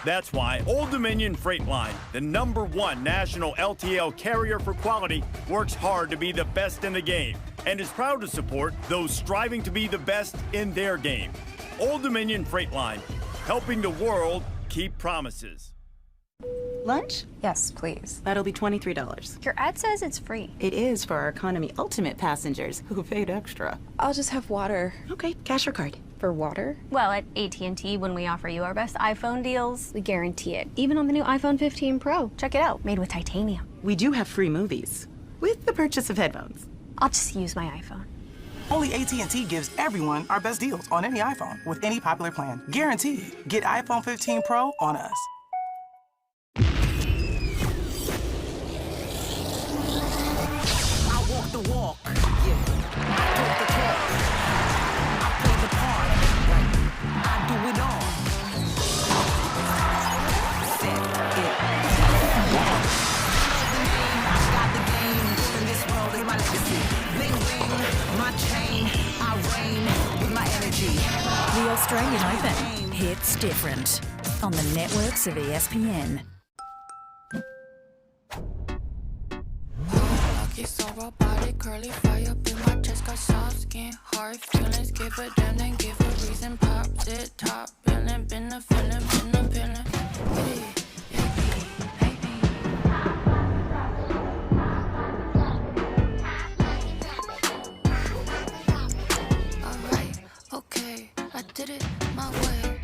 That's why Old Dominion Freight Line, the #1 national LTL carrier for quality, works hard to be the best in the game and is proud to support those striving to be the best in their game. Old Dominion Freight Line, helping the world keep promises. Lunch? Yes, please. That'll be $23. Your ad says it's free. It is for our Economy Ultimate passengers who paid extra. I'll just have water. Okay, cash or card? For water? Well, at AT&T, when we offer you our best iPhone deals, we guarantee it. Even on the new iPhone 15 Pro. Check it out, made with titanium. We do have free movies with the purchase of headphones. I'll just use my iPhone. Only AT&T gives everyone our best deals on any iPhone with any popular plan. Guaranteed. Get iPhone 15 Pro on us. The walk, yeah. I talk the talk. I play the part, right? I do it all. Set it. I got the game. In this world is my legacy. Bling bling, my chain. I reign with my energy. The Australian Open hits different on the networks of ESPN. So robotic, curly fire up in my chest, got soft skin, hard feelings, give a damn, then give a reason, pops it, top, billin', been a feeling, been a feeling, alright, okay, I did it my way.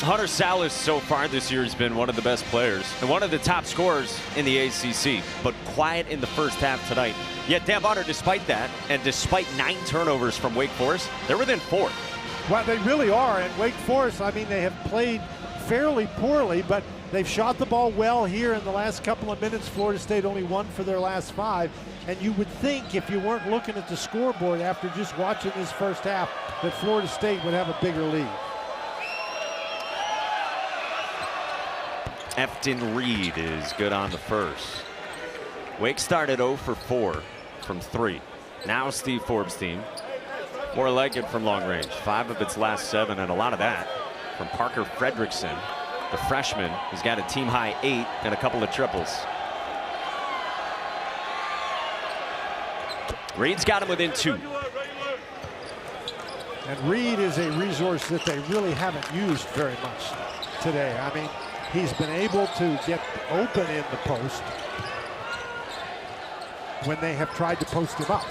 Hunter Salas so far this year has been one of the best players and one of the top scorers in the ACC, but quiet in the first half tonight. Yet Dan Bonner, despite that, and despite 9 turnovers from Wake Forest, they're within 4. Well, they really are, and Wake Forest, I mean, they have played fairly poorly, but they've shot the ball well here in the last couple of minutes. Florida State only won for their last 5, and you would think if you weren't looking at the scoreboard after just watching this first half that Florida State would have a bigger lead. Efton Reed is good on the first. Wake started 0 for 4 from 3. Now Steve Forbes' team, more like it from long range. 5 of its last 7, and a lot of that from Parker Fredrickson, the freshman, who's got a team-high 8 and a couple of triples. Reed's got him within 2. And Reed is a resource that they really haven't used very much today. I mean, he's been able to get open in the post when they have tried to post him up.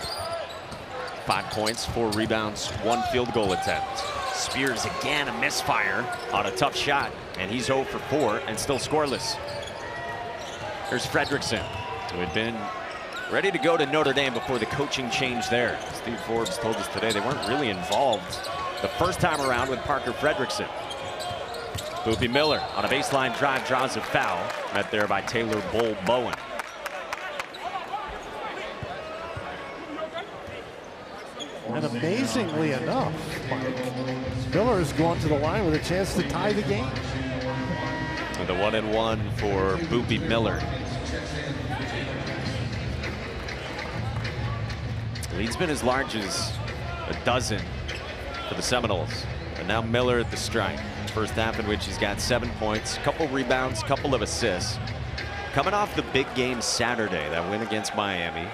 5 points, 4 rebounds, 1 field goal attempt. Spears again, a misfire on a tough shot, and he's 0 for 4 and still scoreless. Here's Fredrickson, who had been ready to go to Notre Dame before the coaching change there. Steve Forbes told us today they weren't really involved the first time around with Parker Fredrickson. Boopie Miller on a baseline drive draws a foul. Met there by Taylor Bowen. And amazingly enough, Miller is going to the line with a chance to tie the game. With a 1-and-1 for Boopie Miller. Lead's been as large as a dozen for the Seminoles. And now Miller at the strike. First half in which he's got 7 points, a couple rebounds, couple of assists. Coming off the big game Saturday, that win against Miami,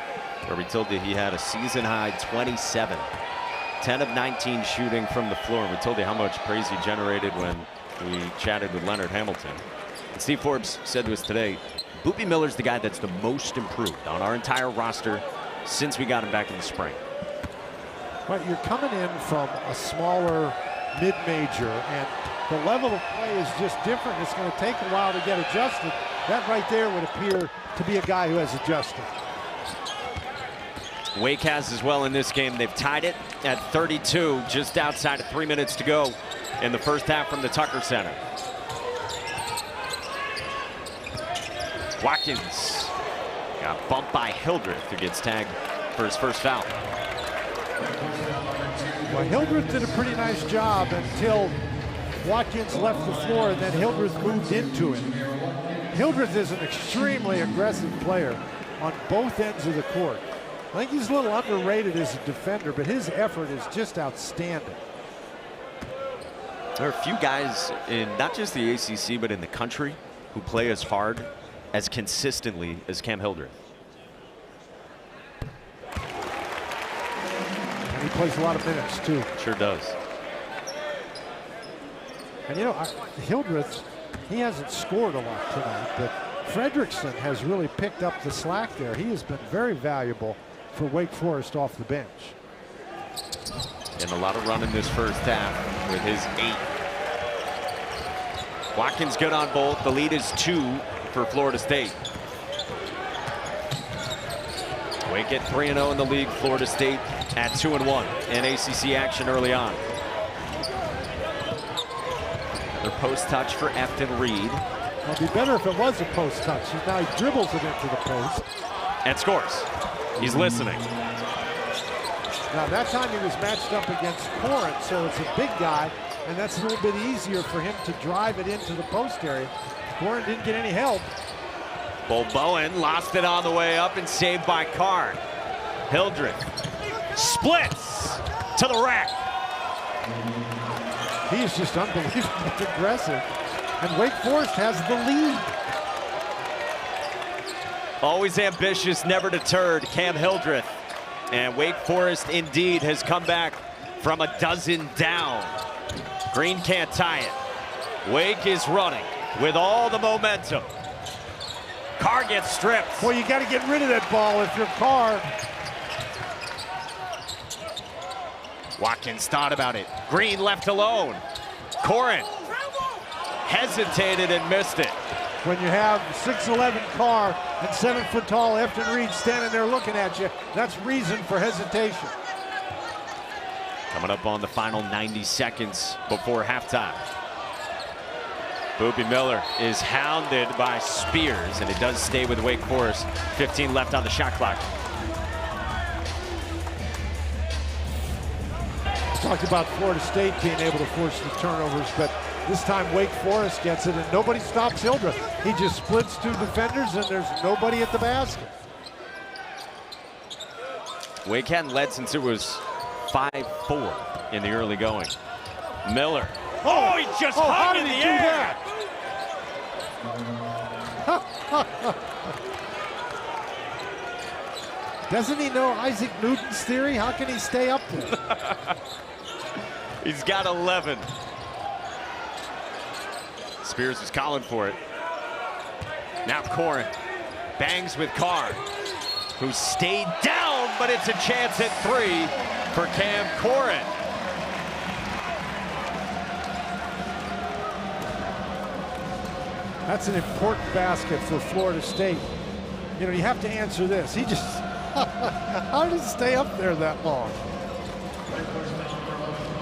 where we told you he had a season-high 27. 10 of 19 shooting from the floor. We told you how much praise he generated when we chatted with Leonard Hamilton. And Steve Forbes said to us today, Boopie Miller's the guy that's the most improved on our entire roster since we got him back in the spring. But you're coming in from a smaller mid-major, and the level of play is just different. It's going to take a while to get adjusted. That right there would appear to be a guy who has adjusted. Wake has as well in this game. They've tied it at 32, just outside of 3 minutes to go in the first half from the Tucker Center. Watkins got bumped by Hildreth, who gets tagged for his first foul. Well, Hildreth did a pretty nice job until Watkins left the floor, and then Hildreth moved into him. Hildreth is an extremely aggressive player on both ends of the court. I think he's a little underrated as a defender, but his effort is just outstanding. There are a few guys in not just the ACC, but in the country who play as hard, as consistently as Cam Hildreth. And he plays a lot of minutes, too. Sure does. And you know, Hildreth, he hasn't scored a lot tonight, but Fredrickson has really picked up the slack there. He has been very valuable for Wake Forest off the bench. And a lot of run in this first half with his 8. Watkins good on both. The lead is 2 for Florida State. Wake at 3-0 in the league. Florida State at 2-1 in ACC action early on. Another post touch for Efton Reed. It'd be better if it was a post touch. Now he dribbles it into the post. And scores. He's listening. Now that time he was matched up against Corinth, so it's a big guy, and that's a little bit easier for him to drive it into the post area. Corinth didn't get any help. Bowen lost it on the way up and saved by Carr. Hildreth splits to the rack. He is just unbelievably aggressive, and Wake Forest has the lead. Always ambitious, never deterred, Cam Hildreth. And Wake Forest indeed has come back from a dozen down. Green can't tie it. Wake is running with all the momentum. Carr gets stripped. Well, you got to get rid of that ball if you're Carr. Watkins thought about it. Green left alone. Corinth hesitated and missed it. When you have 6'11" Carr and 7-foot-tall Efton Reed standing there looking at you, that's reason for hesitation. Coming up on the final 90 seconds before halftime. Boopie Miller is hounded by Spears, and it does stay with Wake Forest. 15 left on the shot clock. Talked about Florida State being able to force the turnovers, but this time Wake Forest gets it, and nobody stops Hildreth. He just splits 2 defenders, and there's nobody at the basket. Wake hadn't led since it was 5-4 in the early going. Miller. Oh, he just hung in the air. Doesn't he know Isaac Newton's theory? How can he stay up there? He's got 11. Spears is calling for it. Now Corinth bangs with Carr, who stayed down, but it's a chance at 3 for Cam Corinth. That's an important basket for Florida State. You know, you have to answer this. He just, how did he stay up there that long?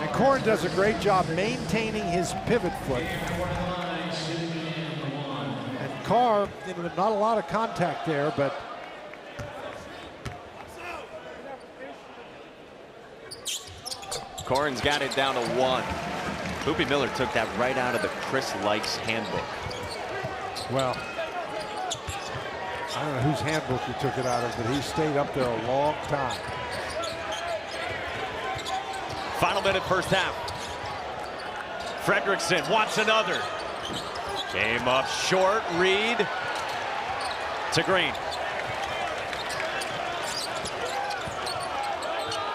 And Corinth does a great job maintaining his pivot foot. Carr, you know, not a lot of contact there, but Corrin's got it down to 1. Boopie Miller took that right out of the Chris Likes handbook. Well, I don't know whose handbook he took it out of, but he stayed up there a long time. Final minute, first half. Fredrickson wants another. Came up short. Reed to Green.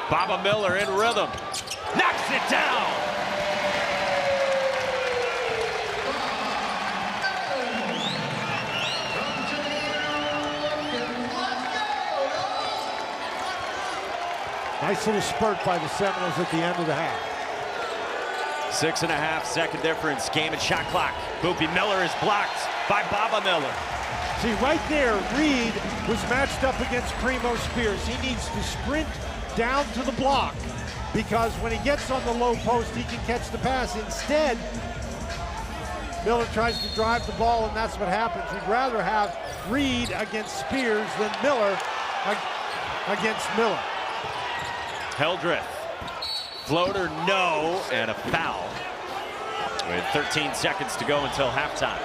Baba Miller in rhythm. Knocks it down. Nice little spurt by the Seminoles at the end of the half. 6.5 second difference. Game and shot clock. Boopie Miller is blocked by Baba Miller. See, right there, Reed was matched up against Primo Spears. He needs to sprint down to the block because when he gets on the low post, he can catch the pass. Instead, Miller tries to drive the ball, and that's what happens. We'd rather have Reed against Spears than Miller against Miller. Hildreth. Floater, no, and a foul. With 13 seconds to go until halftime.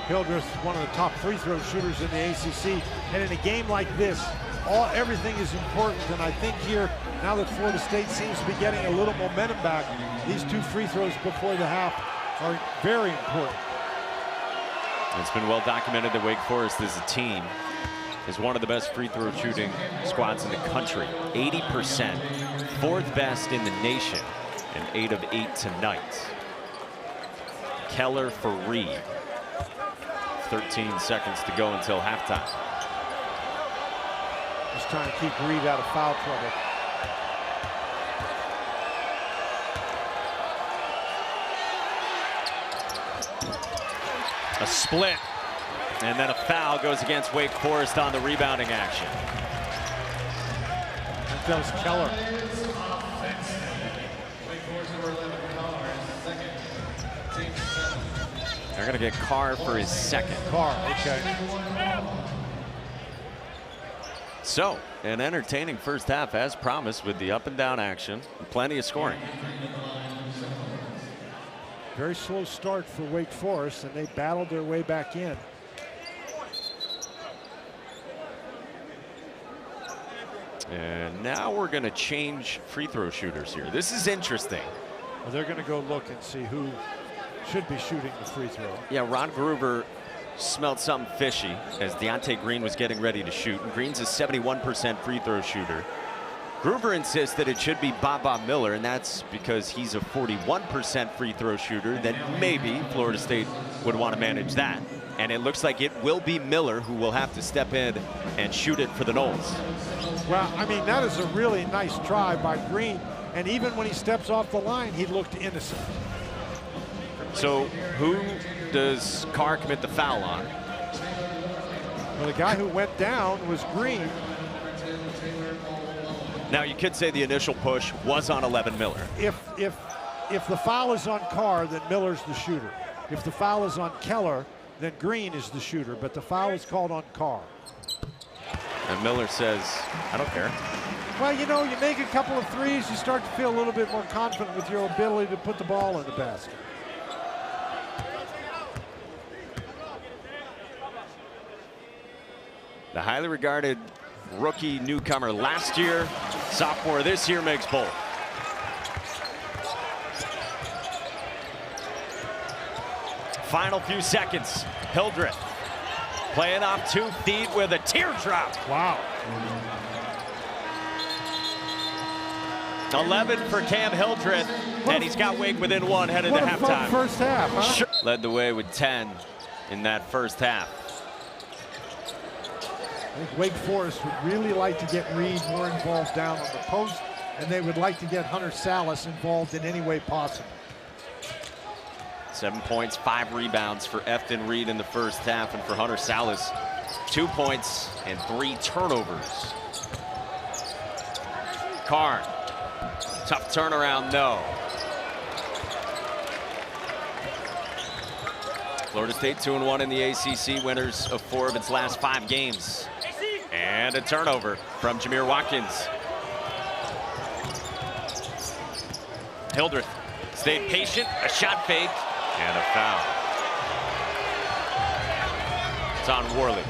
Hildreth, one of the top free throw shooters in the ACC, and in a game like this, everything is important. And I think here, now that Florida State seems to be getting a little momentum back, these 2 free throws before the half are very important. It's been well documented that Wake Forest as a team is one of the best free throw shooting squads in the country. 80%, 4th best in the nation, and 8 of 8 tonight. Keller for Reed. 13 seconds to go until halftime. Just trying to keep Reed out of foul trouble. A split, and then a foul goes against Wake Forest on the rebounding action. That was Keller. They're going to get Carr for his second. Carr, okay. So, an entertaining first half as promised with the up and down action, plenty of scoring. Very slow start for Wake Forest, and they battled their way back in. And now we're going to change free throw shooters here. This is interesting. Well, they're going to go look and see who should be shooting the free throw. Yeah, Ron Groover smelled something fishy as Deontay Green was getting ready to shoot. And Green's a 71% free throw shooter. Groover insists that it should be Baba Miller, and that's because he's a 41% free throw shooter. That maybe Florida State would want to manage that. And it looks like it will be Miller who will have to step in and shoot it for the Noles. Well, I mean, that is a really nice try by Green. And even when he steps off the line, he looked innocent. So who does Carr commit the foul on? Well, the guy who went down was Green. Now, you could say the initial push was on 11 Miller. If the foul is on Carr, then Miller's the shooter. If the foul is on Keller, then Green is the shooter, but the foul is called on Carr. And Miller says, I don't care. Well, you know, you make a couple of threes, you start to feel a little bit more confident with your ability to put the ball in the basket. The highly regarded rookie newcomer last year, sophomore this year, makes both. Final few seconds. Hildreth playing off 2 feet with a teardrop. Wow. 11 for Cam Hildreth, and he's got Wake within 1 headed to halftime. What a fun first half, huh? Sure. Led the way with 10 in that first half. I think Wake Forest would really like to get Reed more involved down on the post, and they would like to get Hunter Salas involved in any way possible. 7 points, 5 rebounds for Efton Reed in the first half, and for Hunter Salas, 2 points and 3 turnovers. Karn, tough turnaround, no. Florida State 2-1 in the ACC, winners of 4 of its last 5 games. And a turnover from Jamir Watkins. Hildreth stayed patient, a shot fake, and a foul. It's on Worley.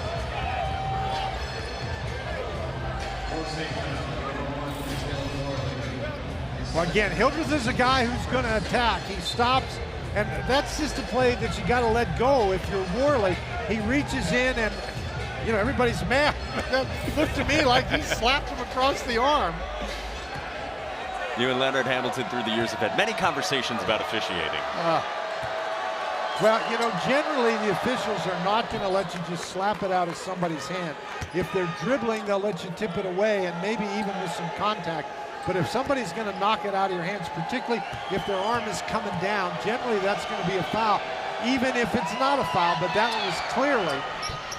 Well, again, Hildreth is a guy who's going to attack. He stops, and that's just a play that you got to let go if you're Worley. He reaches in, and you know everybody's mad. That looked to me like he slapped him across the arm. You and Leonard Hamilton through the years have had many conversations about officiating. Well, you know, generally the officials are not going to let you just slap it out of somebody's hand. If they're dribbling, they'll let you tip it away, and maybe even with some contact. But if somebody's going to knock it out of your hands, particularly if their arm is coming down, generally that's going to be a foul, even if it's not a foul. But that one was clearly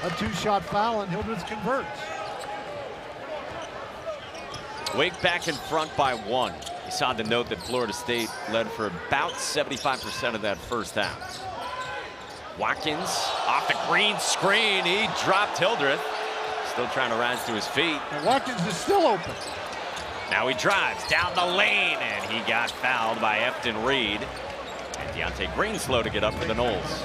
a 2-shot foul, and Hildreth converts. Wake back in front by 1. You saw the note that Florida State led for about 75% of that first half. Watkins off the green screen. He dropped Hildreth. Still trying to rise to his feet. And Watkins is still open. Now he drives down the lane, and he got fouled by Efton Reed. And Deontay Green slow to get up for the Noles.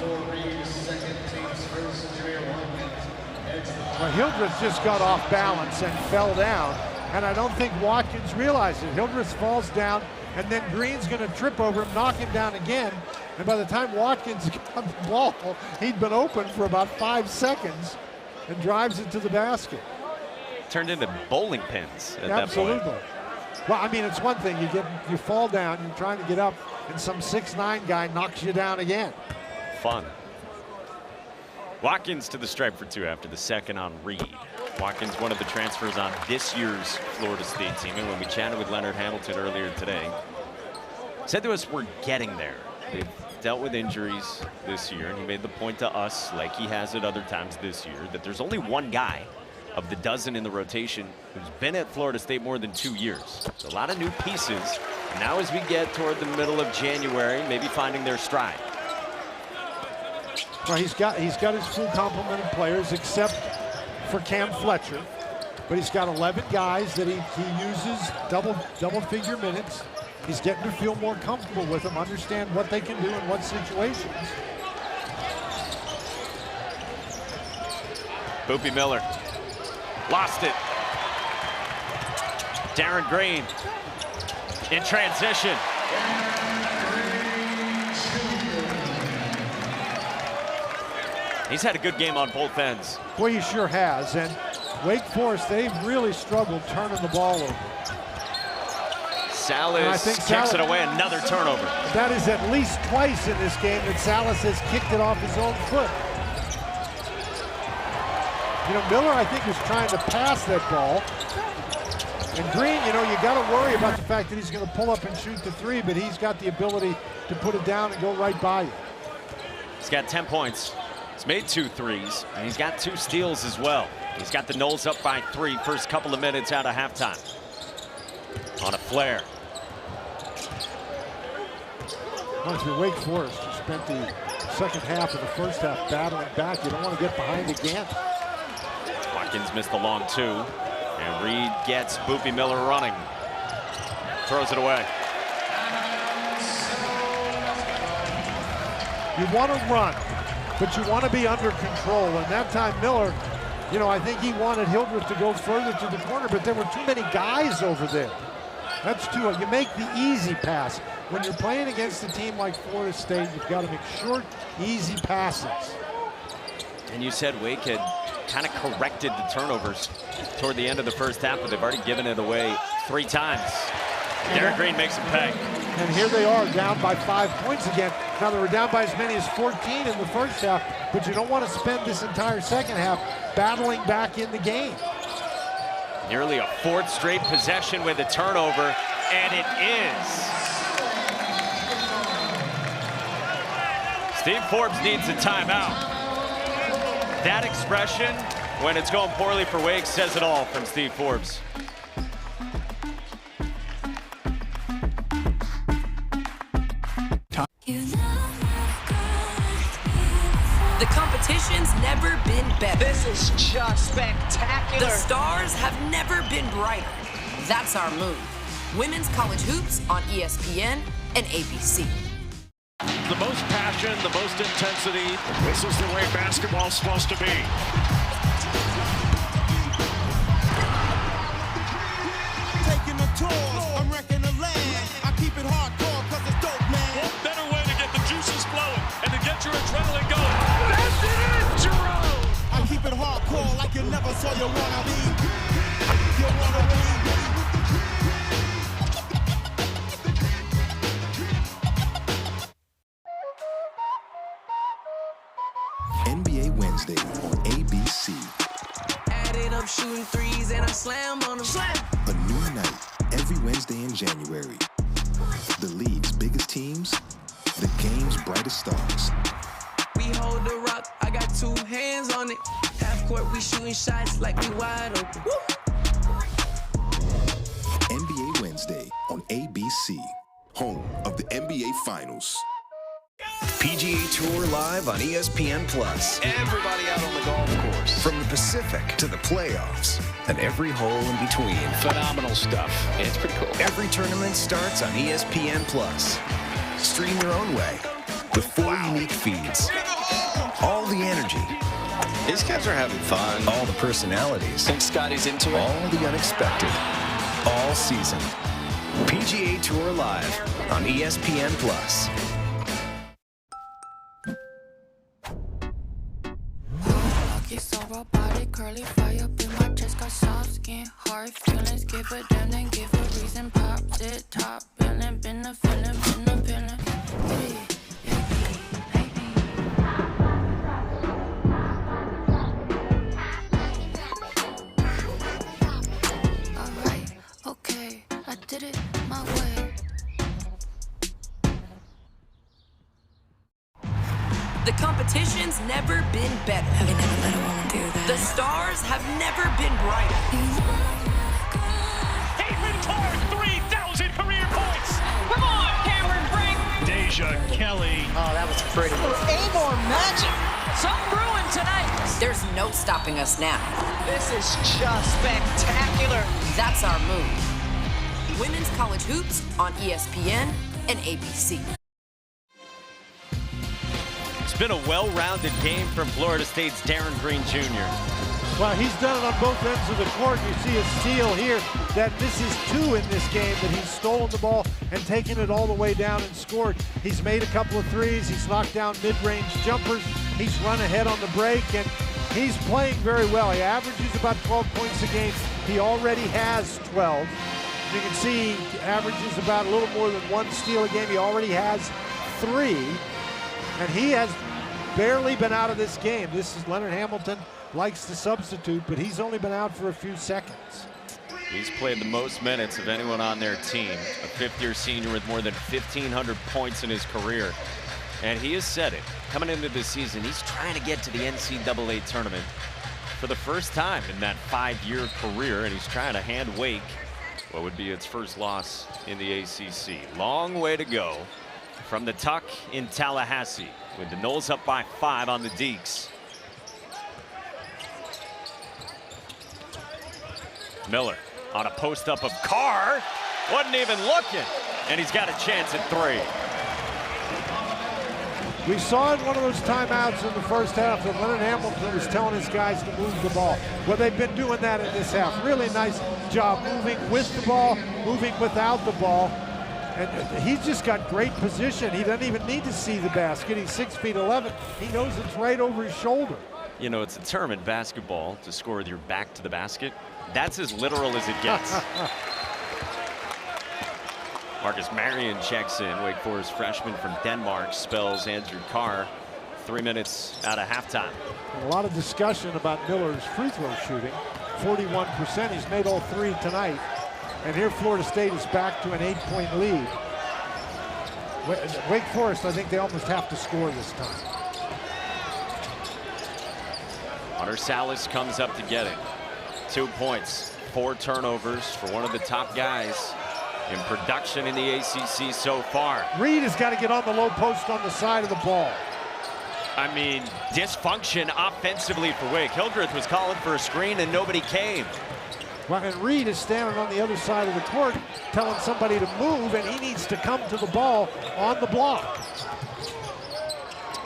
Well, Hildreth just got off balance and fell down. And I don't think Watkins realized it. Hildreth falls down, and then Green's going to trip over him, knock him down again. And by the time Watkins got the ball, he'd been open for about 5 seconds and drives it to the basket. Turned into bowling pins at that point. Absolutely. Well, I mean, it's one thing. You fall down, you're trying to get up, and some 6'9" guy knocks you down again. Fun. Watkins to the stripe for 2 after the second on Reed. Watkins, one of the transfers on this year's Florida State team. And when we chatted with Leonard Hamilton earlier today, said to us, we're getting there. They've dealt with injuries this year, and he made the point to us, like he has at other times this year, that there's only one guy of the dozen in the rotation who's been at Florida State more than 2 years. So a lot of new pieces. And now as we get toward the middle of January, maybe finding their stride. Well, he's got his full complement of players except for Cam Fletcher, but he's got 11 guys that he uses double figure minutes. He's getting to feel more comfortable with them, understand what they can do in what situations. Boopie Miller lost it. Darin Green in transition. He's had a good game on both ends. Boy, he sure has. And Wake Forest, they've really struggled turning the ball over. Salas kicks it away, another turnover. That is at least twice in this game that Salas has kicked it off his own foot. You know, Miller, I think, was trying to pass that ball. And Green, you know, you got to worry about the fact that he's going to pull up and shoot the 3, but he's got the ability to put it down and go right by you. He's got 10 points. He's made 2 threes, and he's got 2 steals as well. He's got the Noles up by 3 first couple of minutes out of halftime. On a flare. Well, if you're Wake Forest, you spent the second half of the first half battling back. You don't want to get behind again. Watkins missed the long 2, and Reed gets Boopie Miller running. Throws it away. You want to run, but you want to be under control. And that time Miller, you know, I think he wanted Hildreth to go further to the corner, but there were too many guys over there. That's too, you make the easy pass. When you're playing against a team like Florida State, you've got to make short, easy passes. And you said Wake had kind of corrected the turnovers toward the end of the first half, but they've already given it away 3 times. Darin Green makes them pay. And here they are down by 5 points again. Now they were down by as many as 14 in the first half, but you don't want to spend this entire second half battling back in the game. Nearly a 4th straight possession with a turnover, and it is. Steve Forbes needs a timeout. That expression, when it's going poorly for Wake, says it all from Steve Forbes. The competition's never been better. This is just spectacular. The stars have never been brighter. That's our move. Women's college hoops on ESPN and ABC. The most passion, the most intensity. This is the way basketball's supposed to be. Taking a tour, I'm wrecking the land. I keep it hardcore because it's dope, man. What better way to get the juices flowing and to get your adrenaline going? That's it, Jerome! I keep it hardcore like you never saw your wanna be. You wanna be. NBA Wednesday on ABC. Added up shooting threes and I slam on them. Slam! A new night every Wednesday in January. The league's biggest teams, the game's brightest stars. We hold the rock, I got 2 hands on it. Half court, we shooting shots like we wide open. Woo! NBA Wednesday on ABC, home of the NBA Finals. PGA Tour live on ESPN Plus. Everybody out on the golf course. From the Pacific to the playoffs and every hole in between. Phenomenal stuff. It's pretty cool. Every tournament starts on ESPN Plus. Stream your own way with 4 unique feeds. All the energy. These kids are having fun. All the personalities. Think Scotty's into it? All the unexpected. All season. PGA Tour live on ESPN Plus. So robotic, curly fire up in my chest, got soft skin, hard feelings, give a damn, then give a reason, pop it, top, been a feeling, Alright, okay, I did it my way. The competition's never been better. I would never let a woman do that. The stars have never been brighter. Hayden Tour, 3,000 career points. Come on, Cameron Brink. Deja Kelly. Oh, that was pretty. Amor magic. Some brewing tonight. There's no stopping us now. This is just spectacular. That's our move. Women's college hoops on ESPN and ABC. It's been a well-rounded game from Florida State's Darin Green Jr. Well, he's done it on both ends of the court. You see a steal here that this is 2 in this game, that he's stolen the ball and taken it all the way down and scored. He's made a couple of threes. He's knocked down mid-range jumpers. He's run ahead on the break, and he's playing very well. He averages about 12 points a game. He already has 12. You can see he averages about a little more than 1 steal a game. He already has 3. And he has barely been out of this game. This is Leonard Hamilton, likes to substitute, but he's only been out for a few seconds. He's played the most minutes of anyone on their team. A 5th-year senior with more than 1,500 points in his career. And he has said it. Coming into this season, he's trying to get to the NCAA tournament for the first time in that 5-year career, and he's trying to hand Wake what would be its first loss in the ACC. Long way to go from the Tuck in Tallahassee, with the Noles up by 5 on the Deeks. Miller on a post up of Carr, wasn't even looking, and he's got a chance at 3. We saw in one of those timeouts in the first half that Leonard Hamilton was telling his guys to move the ball. Well, they've been doing that in this half. Really nice job moving with the ball, moving without the ball. And he's just got great position. He doesn't even need to see the basket. He's 6'11". He knows it's right over his shoulder. You know, it's a term in basketball to score with your back to the basket. That's as literal as it gets. Marcus Marion checks in. Wake Forest freshman from Denmark spells Andrew Carr 3 minutes out of halftime. A lot of discussion about Miller's free throw shooting. 41%. He's made all 3 tonight. And here Florida State is back to an 8-point lead. Wake Forest, I think they almost have to score this time. Hunter Salas comes up to get it. 2 points, 4 turnovers for one of the top guys in production in the ACC so far. Reed has got to get on the low post on the side of the ball. I mean, dysfunction offensively for Wake. Hildreth was calling for a screen and nobody came. Well, and Reed is standing on the other side of the court telling somebody to move, and he needs to come to the ball on the block.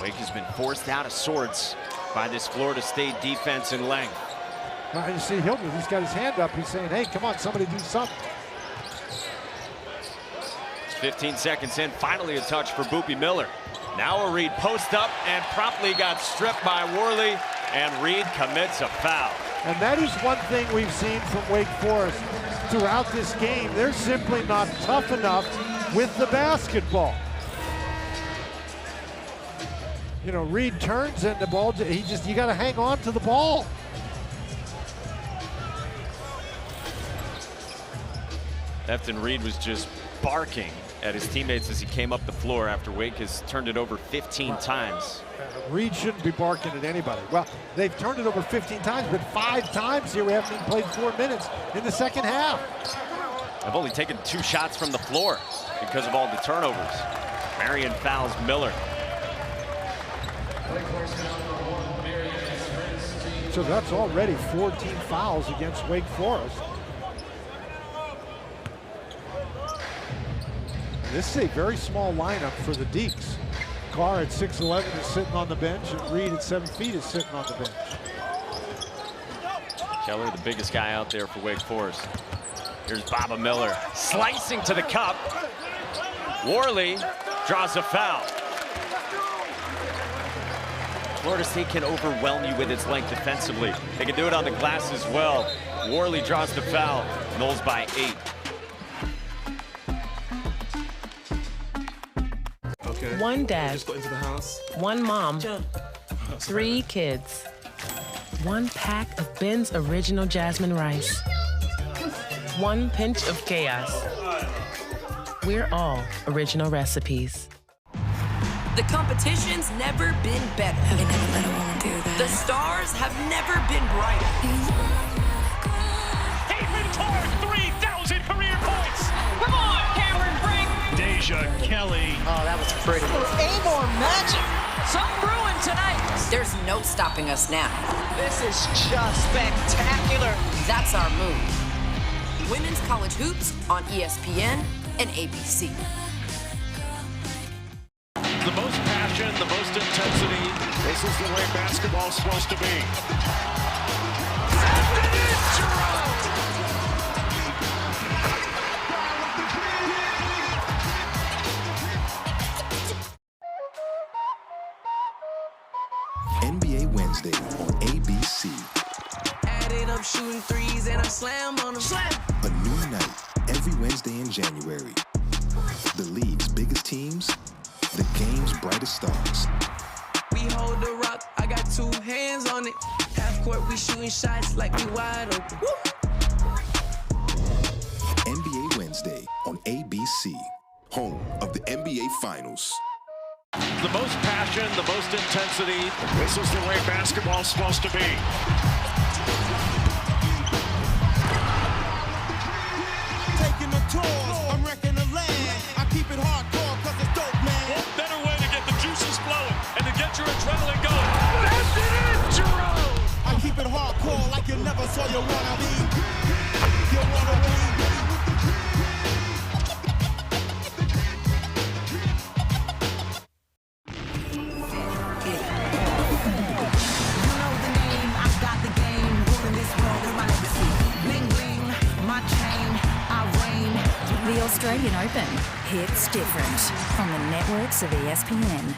Wake has been forced out of sorts by this Florida State defense in length. Well, you see Hildreth, he's got his hand up. He's saying, hey, come on, somebody do something. 15 seconds in, finally a touch for Boopie Miller. Now a Reed post up and promptly got stripped by Worley, and Reed commits a foul. And that is one thing we've seen from Wake Forest throughout this game. They're simply not tough enough with the basketball. You know, Reed turns and the ball, you got to hang on to the ball. Efton Reed was just barking at his teammates as he came up the floor after Wake has turned it over 15 times. Reed shouldn't be barking at anybody. Well, they've turned it over 15 times, but 5 times here we haven't even played 4 minutes in the second half. I've only taken 2 shots from the floor because of all the turnovers. Marion fouls Miller. So that's already 14 fouls against Wake Forest. This is a very small lineup for the Deeks. Carr at 6'11" is sitting on the bench, and Reed at 7 feet is sitting on the bench. Keller, the biggest guy out there for Wake Forest. Here's Baba Miller slicing to the cup. Worley draws a foul. Florida State can overwhelm you with its length defensively. They can do it on the glass as well. Worley draws the foul. Noles by 8. Okay. One dad. Just go into the house. One mom. 3 kids. 1 pack of Ben's original jasmine rice. 1 pinch of chaos. We're all original recipes. The competition's never been better. I would never let a woman do that. The stars have never been brighter. Caitlin Torres, 3,000 career points. Come on, Cameron Brink. Deja Kelly. Oh, that was pretty. Amor magic. Something brewing tonight. There's no stopping us now. This is just spectacular. That's our move. Women's college hoops on ESPN and ABC. The most passion, the most intensity. This is the way basketball's supposed to be. NBA Wednesday on ABC. Added up shooting threes and I slam on them. Slam! A new night every Wednesday in January. The league's biggest teams, the game's brightest stars. We hold the rock, I got 2 hands on it. Half court, we shooting shots like we wide open. Woo! NBA Wednesday on ABC, home of the NBA Finals. The most passion, the most intensity. This is the way basketball's supposed to be. Taking the tour, I'm wrecking the land. I keep it hardcore cause it's dope, man. What better way to get the juices flowing and to get your adrenaline going? That's it, Jerome! I keep it hardcore like you never saw your wanna be. You wanna be. The Australian Open hits different on the networks of ESPN.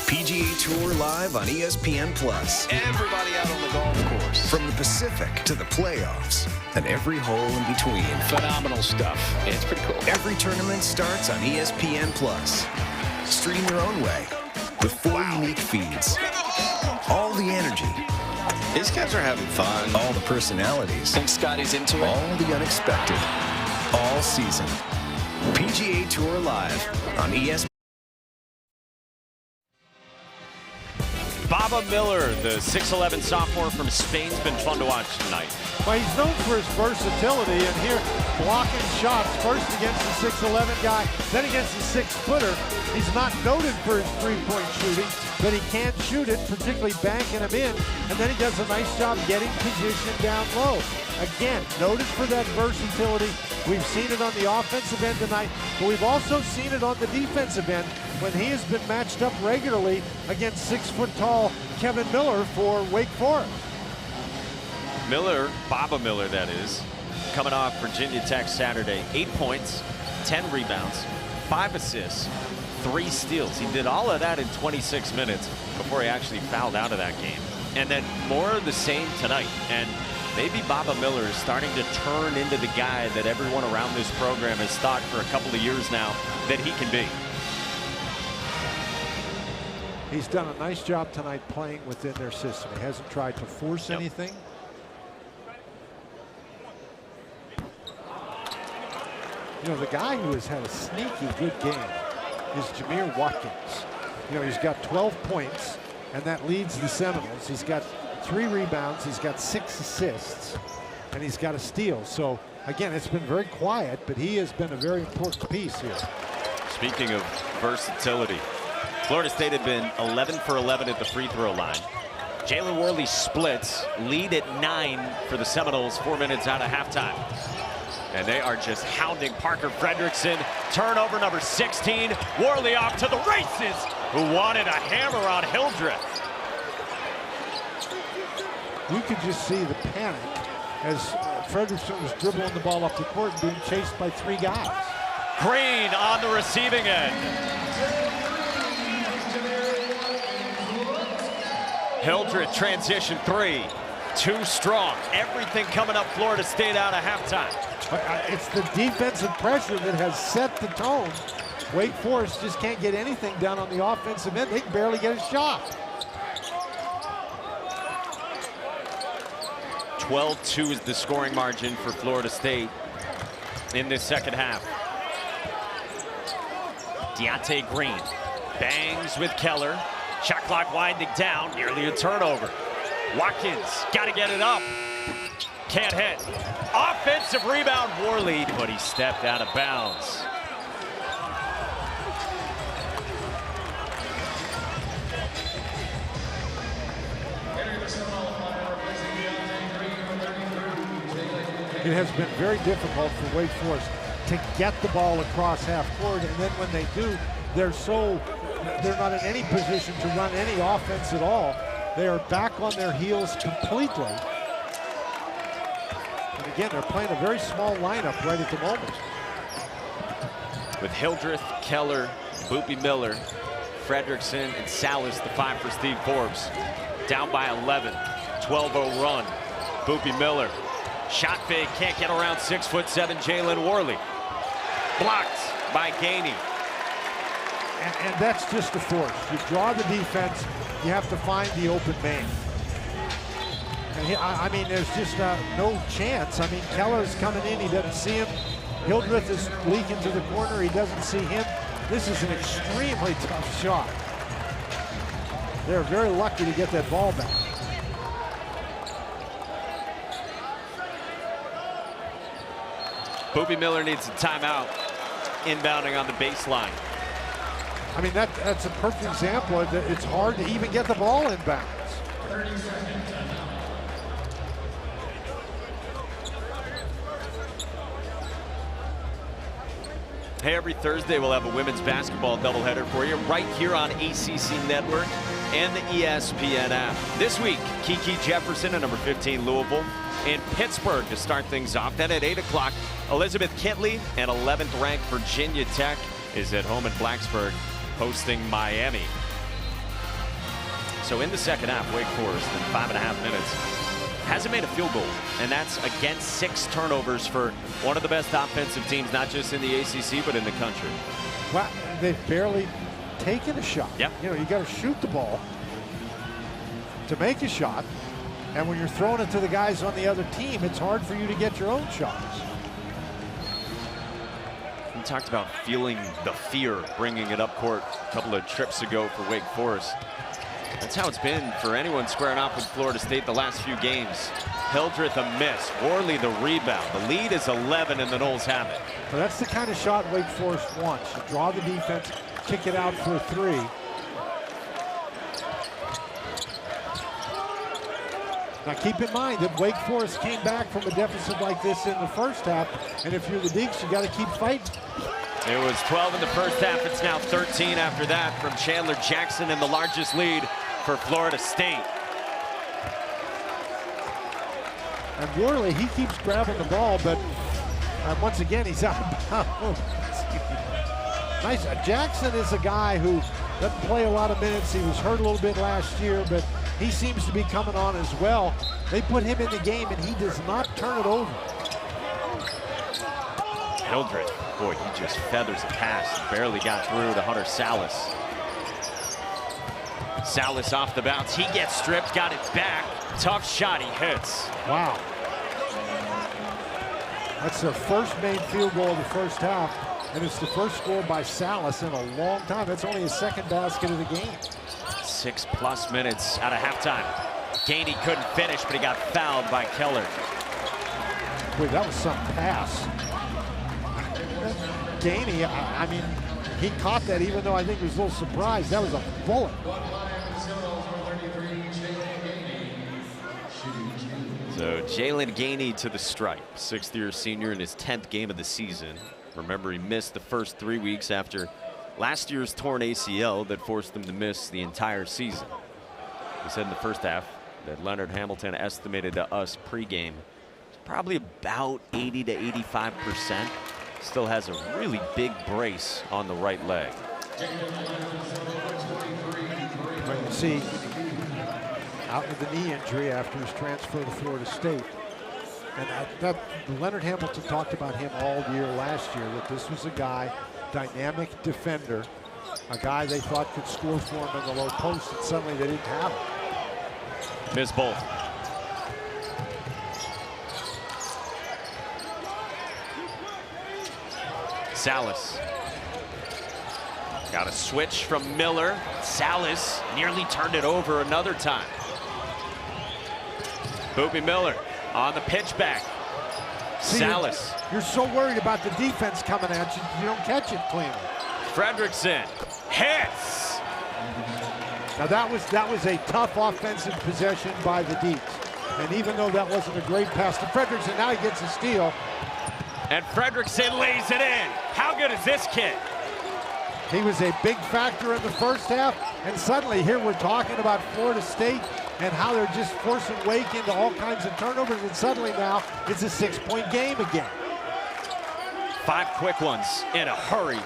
PGA Tour live on ESPN Plus. Everybody out on the golf course. From the Pacific to the playoffs and every hole in between. Phenomenal stuff. It's pretty cool. Every tournament starts on ESPN Plus. Stream your own way with 4 unique feeds. All the energy. These guys are having fun. All the personalities. Think Scotty's into it? All the unexpected. All season. PGA Tour live on ESPN. Baba Miller, the 6'11 sophomore from Spain, has been fun to watch tonight. Well, he's known for his versatility, and here blocking shots, first against the 6'11 guy, then against the 6-footer. He's not noted for his three-point shooting, but he can shoot it, particularly banking him in, and then he does a nice job getting position down low. Again, noted for that versatility. We've seen it on the offensive end tonight, but we've also seen it on the defensive end when he has been matched up regularly against 6-foot-tall Kevin Miller for Wake Forest. Miller, Baba Miller that is, coming off Virginia Tech Saturday. 8 points, 10 rebounds, 5 assists, 3 steals. He did all of that in 26 minutes before he actually fouled out of that game. And then more of the same tonight. And maybe Baba Miller is starting to turn into the guy that everyone around this program has thought for a couple of years now that he can be. He's done a nice job tonight playing within their system. He hasn't tried to force anything. You know, the guy who has had a sneaky good game is Jamir Watkins. You know, he's got 12 points, and that leads the Seminoles. He's got 3 rebounds, he's got 6 assists, and he's got a steal. So, again, it's been very quiet, but he has been a very important piece here. Speaking of versatility, Florida State had been 11 for 11 at the free throw line. Jalen Worley splits, lead at 9 for the Seminoles, 4 minutes out of halftime. And they are just hounding Parker Fredrickson. Turnover number 16. Worley off to the races, who wanted a hammer on Hildreth. You could just see the panic as Fredrickson was dribbling the ball up the court and being chased by 3 guys. Green on the receiving end. Hildreth transition 3. Too strong. Everything coming up Florida State out of halftime. It's the defensive pressure that has set the tone. Wake Forest just can't get anything done on the offensive end. They can barely get a shot. 12-2 is the scoring margin for Florida State in this second half. Deontay Green bangs with Keller. Shot clock winding down, nearly a turnover. Watkins got to get it up. Can't hit. Offensive rebound, Worley, but he stepped out of bounds. It has been very difficult for Wake Forest to get the ball across half court, and then when they do, they're not in any position to run any offense at all. They are back on their heels completely. And again, they're playing a very small lineup right at the moment. With Hildreth, Keller, Boopie Miller, Fredrickson, and Salas, the 5 for Steve Forbes. Down by 11, 12-0 run. Boopie Miller, shot fake, can't get around 6'7" Jalen Worley. Blocked by Gainey. And that's just the force. You draw the defense, you have to find the open man. And I mean, there's just no chance. I mean, Keller's coming in, he doesn't see him. Hildreth is leaking to the corner, he doesn't see him. This is an extremely tough shot. They're very lucky to get that ball back. Boopie Miller needs a timeout, inbounding on the baseline. I mean, that's a perfect example of that it's hard to even get the ball in bounds. 30 seconds. Hey, every Thursday we'll have a women's basketball doubleheader for you right here on ACC Network and the ESPN app. This week, Kiki Jefferson and number 15 Louisville in Pittsburgh to start things off. Then at 8 o'clock, Elizabeth Kitley and 11th ranked Virginia Tech is at home in Blacksburg, hosting Miami. So in the second half, Wake Forest in 5.5 minutes hasn't made a field goal, and that's against 6 turnovers for one of the best offensive teams, not just in the ACC, but in the country. Well, they've barely taken a shot. Yep. You know, you got to shoot the ball to make a shot, and when you're throwing it to the guys on the other team, it's hard for you to get your own shots. We talked about feeling the fear, bringing it up court a couple of trips ago for Wake Forest. That's how it's been for anyone squaring off with Florida State the last few games. Hildreth a miss, Worley the rebound. The lead is 11 and the Noles have it. Well, that's the kind of shot Wake Forest wants. You draw the defense, kick it out for a three. Now keep in mind that Wake Forest came back from a deficit like this in the first half, and if you're the Deacs, you got to keep fighting. It was 12 in the first half. It's now 13 after that from Chandler Jackson, and the largest lead for Florida State. And Worley, he keeps grabbing the ball, but once again, he's out of bounds. Nice. Jackson is a guy who doesn't play a lot of minutes. He was hurt a little bit last year, but he seems to be coming on as well. They put him in the game, and he does not turn it over. Hildreth, boy, he just feathers a pass. Barely got through to Hunter Salas. Salas off the bounce. He gets stripped, got it back. Tough shot, he hits. Wow. That's their first made field goal of the first half, and it's the first score by Salas in a long time. That's only his second basket of the game. 6+ minutes out of halftime. Gainey couldn't finish, but he got fouled by Keller. Boy, that was some pass. Gainey, I mean, he caught that even though I think he was a little surprised. That was a bullet. So Jalen Gainey to the stripe, 6th-year senior in his 10th game of the season. Remember, he missed the first 3 weeks after last year's torn ACL that forced him to miss the entire season. We said in the first half that Leonard Hamilton estimated to us pregame probably about 80 to 85%. Still has a really big brace on the right leg. But you see, out with the knee injury after his transfer to Florida State. And Leonard Hamilton talked about him all year last year, that this was a guy, dynamic defender, a guy they thought could score for him in the low post, and suddenly they didn't have him. Miss both. Salas. Got a switch from Miller. Salas nearly turned it over another time. Boopie Miller on the pitch back. See, Salas. You're so worried about the defense coming at you, you don't catch it cleanly. Fredrickson hits. Now that was a tough offensive possession by the Deacs. And even though that wasn't a great pass to Fredrickson, now he gets a steal. And Fredrickson lays it in. How good is this kid? He was a big factor in the first half, and suddenly here we're talking about Florida State and how they're just forcing Wake into all kinds of turnovers, and suddenly now it's a 6-point game again. 5 quick ones in a hurry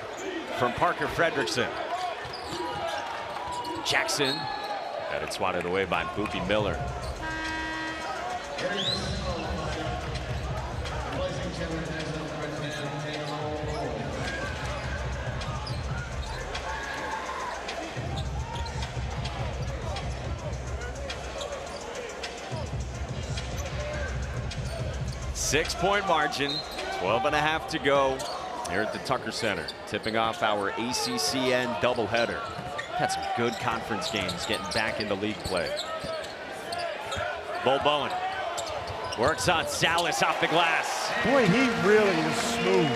from Parker Fredrickson. Jackson got it swatted away by Boopie Miller. 6-point margin, 12.5 to go here at the Tucker Center, tipping off our ACCN doubleheader. Had some good conference games getting back into league play. Bull Bowen works on Salas off the glass. Boy, he really is smooth.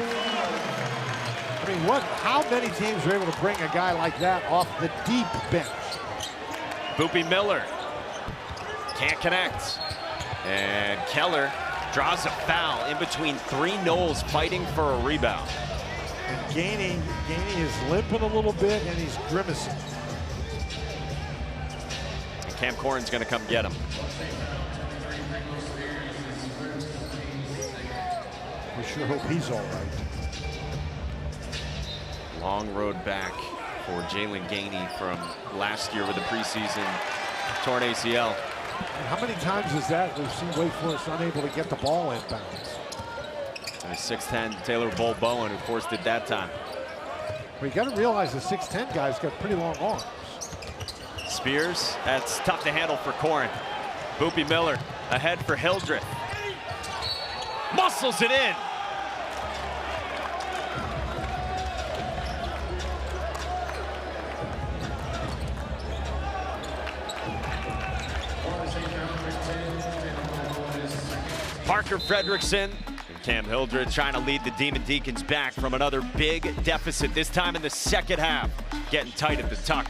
I mean, how many teams are able to bring a guy like that off the deep bench? Boopie Miller can't connect. And Keller draws a foul in between 3 Noles fighting for a rebound. And Gainey is limping a little bit, and he's grimacing. And Cam Corrin's going to come get him. We sure hope he's all right. Long road back for Jalen Gainey from last year with the preseason torn ACL. And how many times is that we've seen Wake Forest unable to get the ball inbounds? And a 6'10" Taylor Bull Bowen who forced it that time. Well, you got to realize the 6'10" guy's got pretty long arms. Spears, that's tough to handle for Corrin. Boopie Miller ahead for Hildreth. Muscles it in. Parker Fredrickson and Cam Hildreth trying to lead the Demon Deacons back from another big deficit, this time in the second half. Getting tight at the tuck.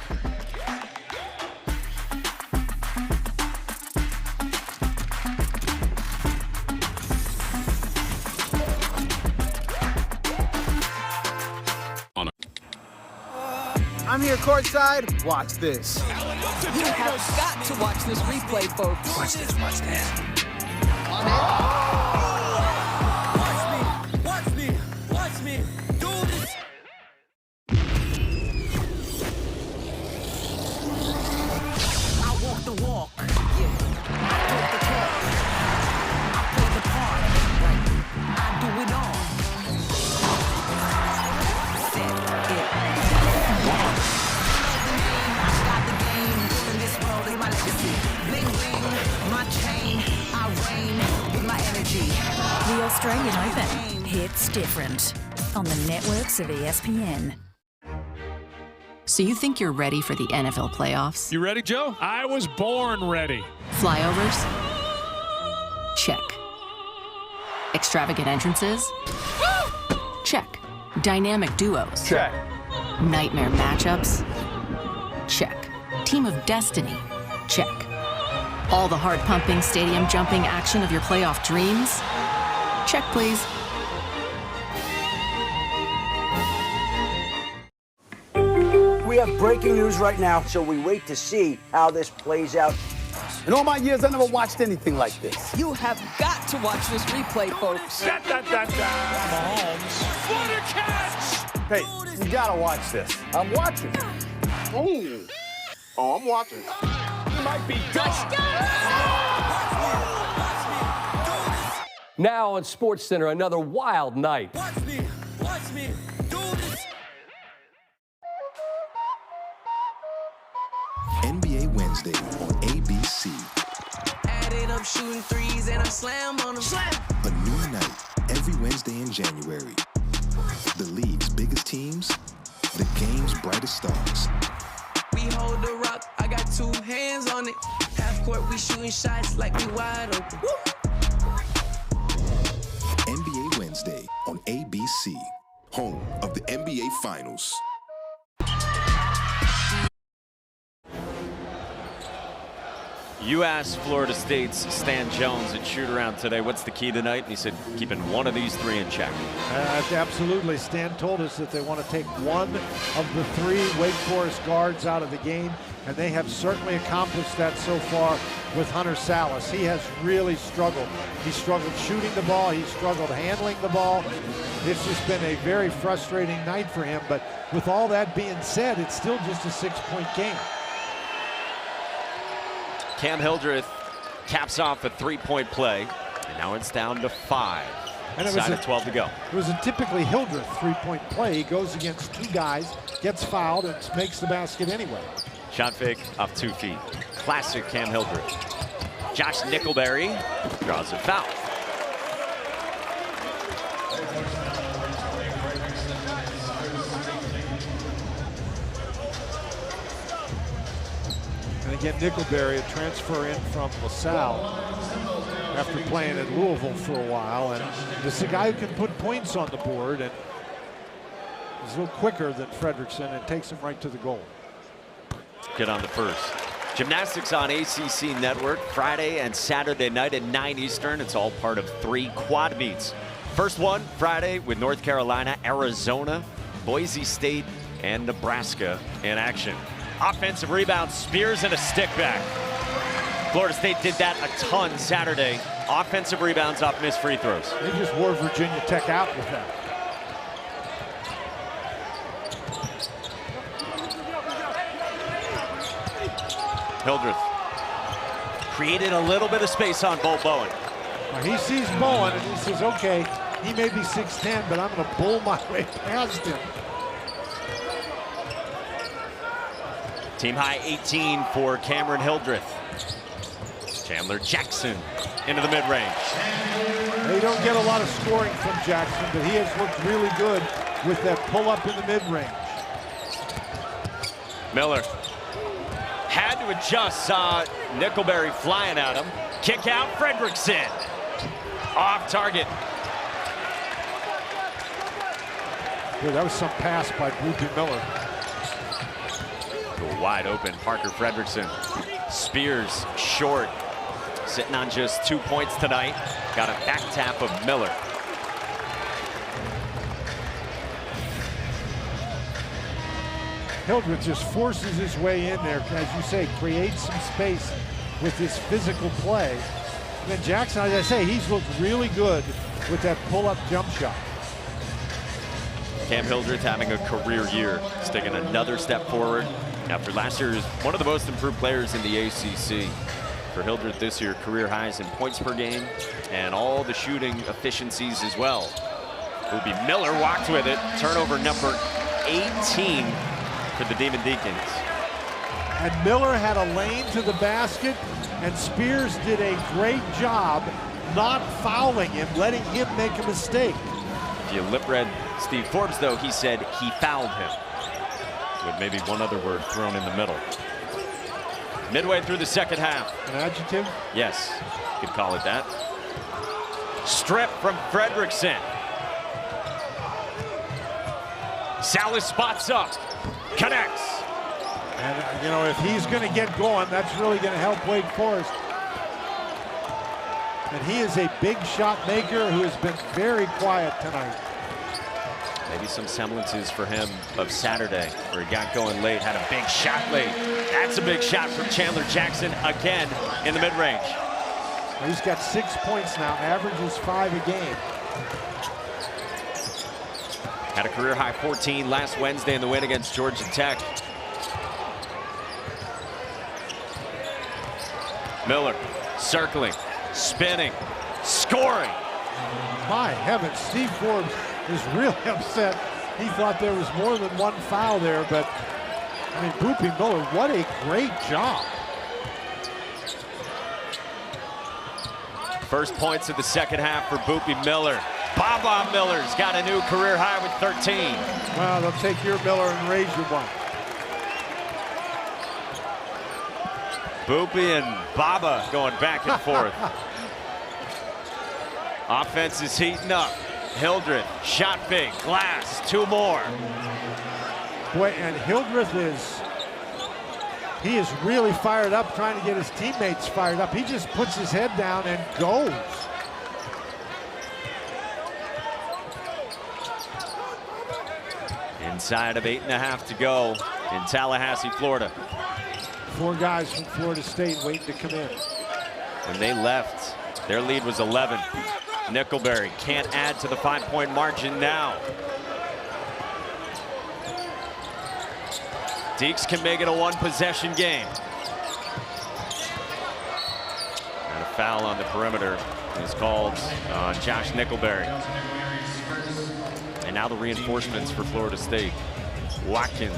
I'm here courtside. Watch this. You have got to watch this replay, folks. Watch this, watch this. Watch me, do this. I walk the walk. Yeah. I talk the talk. I play the part. Right. I do it all. Set it. I got the game. Building this world is my legacy. Bling bling, my chain. I reign with my energy. The Australian Open hits different on the networks of ESPN. So you think you're ready for the NFL playoffs? You ready, Joe? I was born ready. Flyovers? Check. Extravagant entrances? Check. Dynamic duos? Check. Nightmare matchups? Check. Team of destiny? Check. All the heart-pumping, stadium-jumping action of your playoff dreams? Check, please. We have breaking news right now, so we wait to see how this plays out. In all my years, I never watched anything like this. You have got to watch this replay, folks. Mahomes. What a catch! Hey, you gotta watch this. I'm watching. Oh, I'm watching. Might be done. Now on SportsCenter, another wild night. Watch me, do this. NBA Wednesday on ABC. Added up shooting threes and I slam on them. A new night every Wednesday in January. The league's biggest teams, the game's brightest stars. We hold the rock, I got two hands on it. Half court, we shooting shots like we wide open. Woo! NBA Wednesday on ABC, home of the NBA Finals. You asked Florida State's Stan Jones at shoot-around today, what's the key tonight? And he said, keeping one of these three in check. Absolutely. Stan told us that they want to take one of the three Wake Forest guards out of the game, and they have certainly accomplished that so far with Hunter Salas. He has really struggled. He struggled shooting the ball. He struggled handling the ball. It's just been a very frustrating night for him, but with all that being said, it's still just a 6-point game. Cam Hildreth caps off a three-point play, and now it's down to 5. And it Inside was of 12 to go. It was a typically Hildreth three-point play. He goes against two guys, gets fouled, and makes the basket anyway. Shot fake off 2 feet. Classic Cam Hildreth. Josh Nickelberry draws a foul. And again, Nickelberry, a transfer in from LaSalle after playing at Louisville for a while. And this is a guy who can put points on the board, and he's a little quicker than Fredrickson and takes him right to the goal. Get on the first. Gymnastics on ACC Network Friday and Saturday night at 9 Eastern. It's all part of 3 quad meets. First one Friday with North Carolina, Arizona, Boise State, and Nebraska in action. Offensive rebound, Spears, and a stick back. Florida State did that a ton Saturday. Offensive rebounds off missed free throws. They just wore Virginia Tech out with that. Hildreth created a little bit of space on Bo Bowen. Now he sees Bowen and he says, okay, he may be 6'10", but I'm going to bull my way past him. Team high 18 for Cameron Hildreth. Chandler Jackson into the mid-range. They don't get a lot of scoring from Jackson, but he has looked really good with that pull-up in the mid-range. Miller had to adjust, saw Nickelberry flying at him. Kick out, Fredrickson. Off target. Boy, that was some pass by Boopie Miller. To a wide open Parker Fredrickson. Spears short. Sitting on just 2 points tonight. Got a back tap of Miller. Hildreth just forces his way in there, as you say, creates some space with his physical play. And then Jackson, as I say, he's looked really good with that pull-up jump shot. Cam Hildreth having a career year. He's taking another step forward after last year is one of the most improved players in the ACC. For Hildreth this year, career highs in points per game and all the shooting efficiencies as well. Boopie Miller walked with it. Turnover number 18 for the Demon Deacons. And Miller had a lane to the basket, and Spears did a great job not fouling him, letting him make a mistake. If you lip-read Steve Forbes, though, he said he fouled him, with maybe one other word thrown in the middle. Midway through the second half. An adjective? Yes, you could call it that. Strip from Fredrickson. Salas spots up, connects. And, you know, if he's going to get going, that's really going to help Wake Forest. And he is a big shot maker who has been very quiet tonight. Maybe some semblances for him of Saturday, where he got going late, had a big shot late. That's a big shot from Chandler Jackson again in the mid-range. Well, he's got 6 points now, averages 5 a game. Had a career high 14 last Wednesday in the win against Georgia Tech. Miller circling, spinning, scoring. My heavens, Steve Forbes is really upset. He thought there was more than one foul there, but I mean, Boopie Miller, what a great job. First points of the second half for Boopie Miller. Baba Miller's got a new career high with 13. Well, they'll take your Miller and raise you one. Boopie and Baba going back and forth. Offense is heating up. Hildreth, shot big, glass, 2 more. Boy, and Hildreth he is really fired up, trying to get his teammates fired up. He just puts his head down and goes. Inside of 8.5 to go in Tallahassee, Florida. 4 guys from Florida State waiting to come in. When they left, their lead was 11. Nickelberry can't add to the 5-point margin now. Deeks can make it a 1-possession game. And a foul on the perimeter is called on Josh Nickelberry. And now the reinforcements for Florida State. Watkins,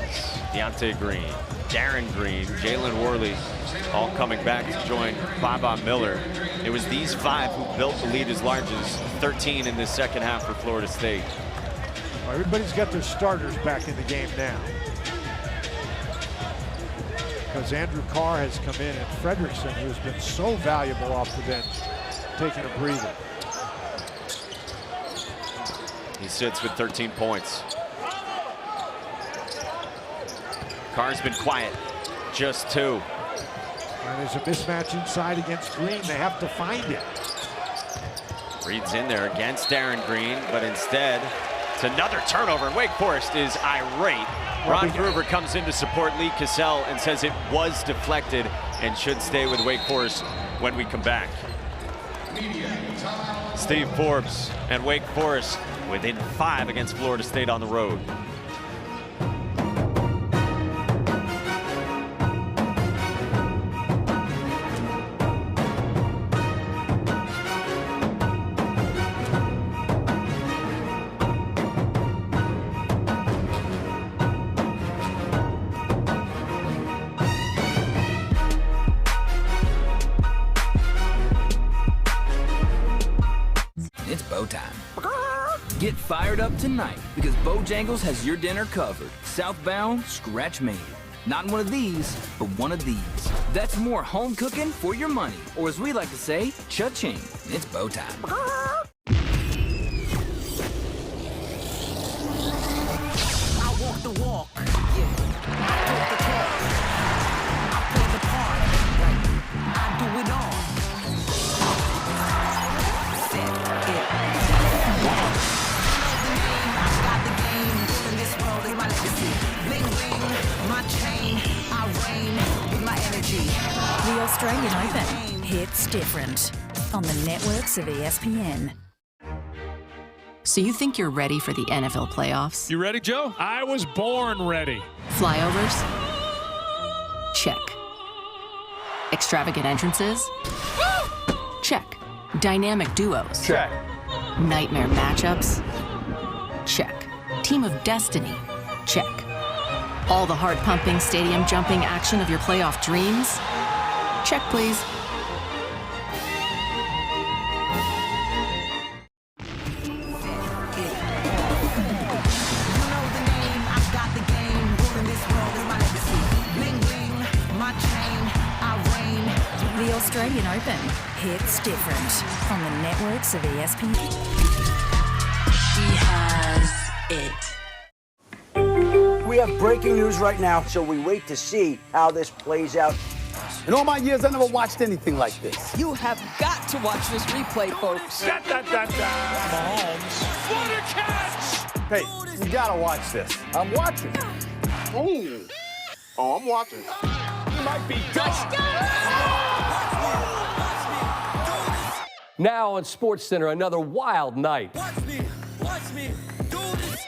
Deontay Green, Darin Green, Jalen Worley, all coming back to join Baba Miller. It was these 5 who built the lead as large as 13 in this second half for Florida State. Well, everybody's got their starters back in the game now. Because Andrew Carr has come in, and Fredrickson, who's been so valuable off the bench, taking a breather. He sits with 13 points. Carr's been quiet, just 2. And there's a mismatch inside against Green. They have to find it. Reed's in there against Darin Green, but instead, it's another turnover. And Wake Forest is irate. Ron Gruber comes in to support Lee Cassell and says it was deflected and should stay with Wake Forest when we come back. Steve Forbes and Wake Forest within 5 against Florida State on the road. It's bow time. Get fired up tonight because Bojangles has your dinner covered. Southbound, scratch made. Not one of these, but one of these. That's more home cooking for your money. Or as we like to say, cha-ching. It's bow time. I walk the walk, yeah. I talk the talk. I play the part, right? I do it all. Set it. I got the game. In this world is my legacy. Bling bling, my chain. I reign with my energy. The Australian Open hits different on the networks of ESPN. So you think you're ready for the NFL playoffs? You ready, Joe? I was born ready. Flyovers? Check. Extravagant entrances? Check. Dynamic duos? Check. Nightmare matchups? Check. Team of destiny? Check. All the heart-pumping, stadium-jumping action of your playoff dreams? Check, please. The Australian Open hits different on the networks of ESPN. He has it. We have breaking news right now, so we wait to see how this plays out. In all my years, I never watched anything like this. You have got to watch this replay, folks. Mahomes. What a catch! Hey, you gotta watch this. I'm watching. Oh, I'm watching. You might be done. Now on SportsCenter, another wild night. Watch me do this.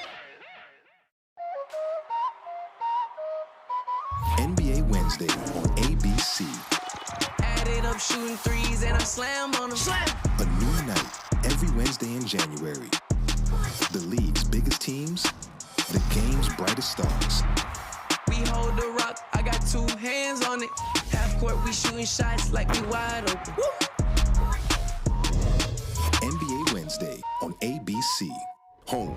NBA Wednesday on ABC. Added up shooting threes and I slam on them. A new night every Wednesday in January. The league's biggest teams, the game's brightest stars. We hold the rock, I got two hands on it. Half court, we shooting shots like we wide open. Woo! NBA Wednesday on ABC. Home.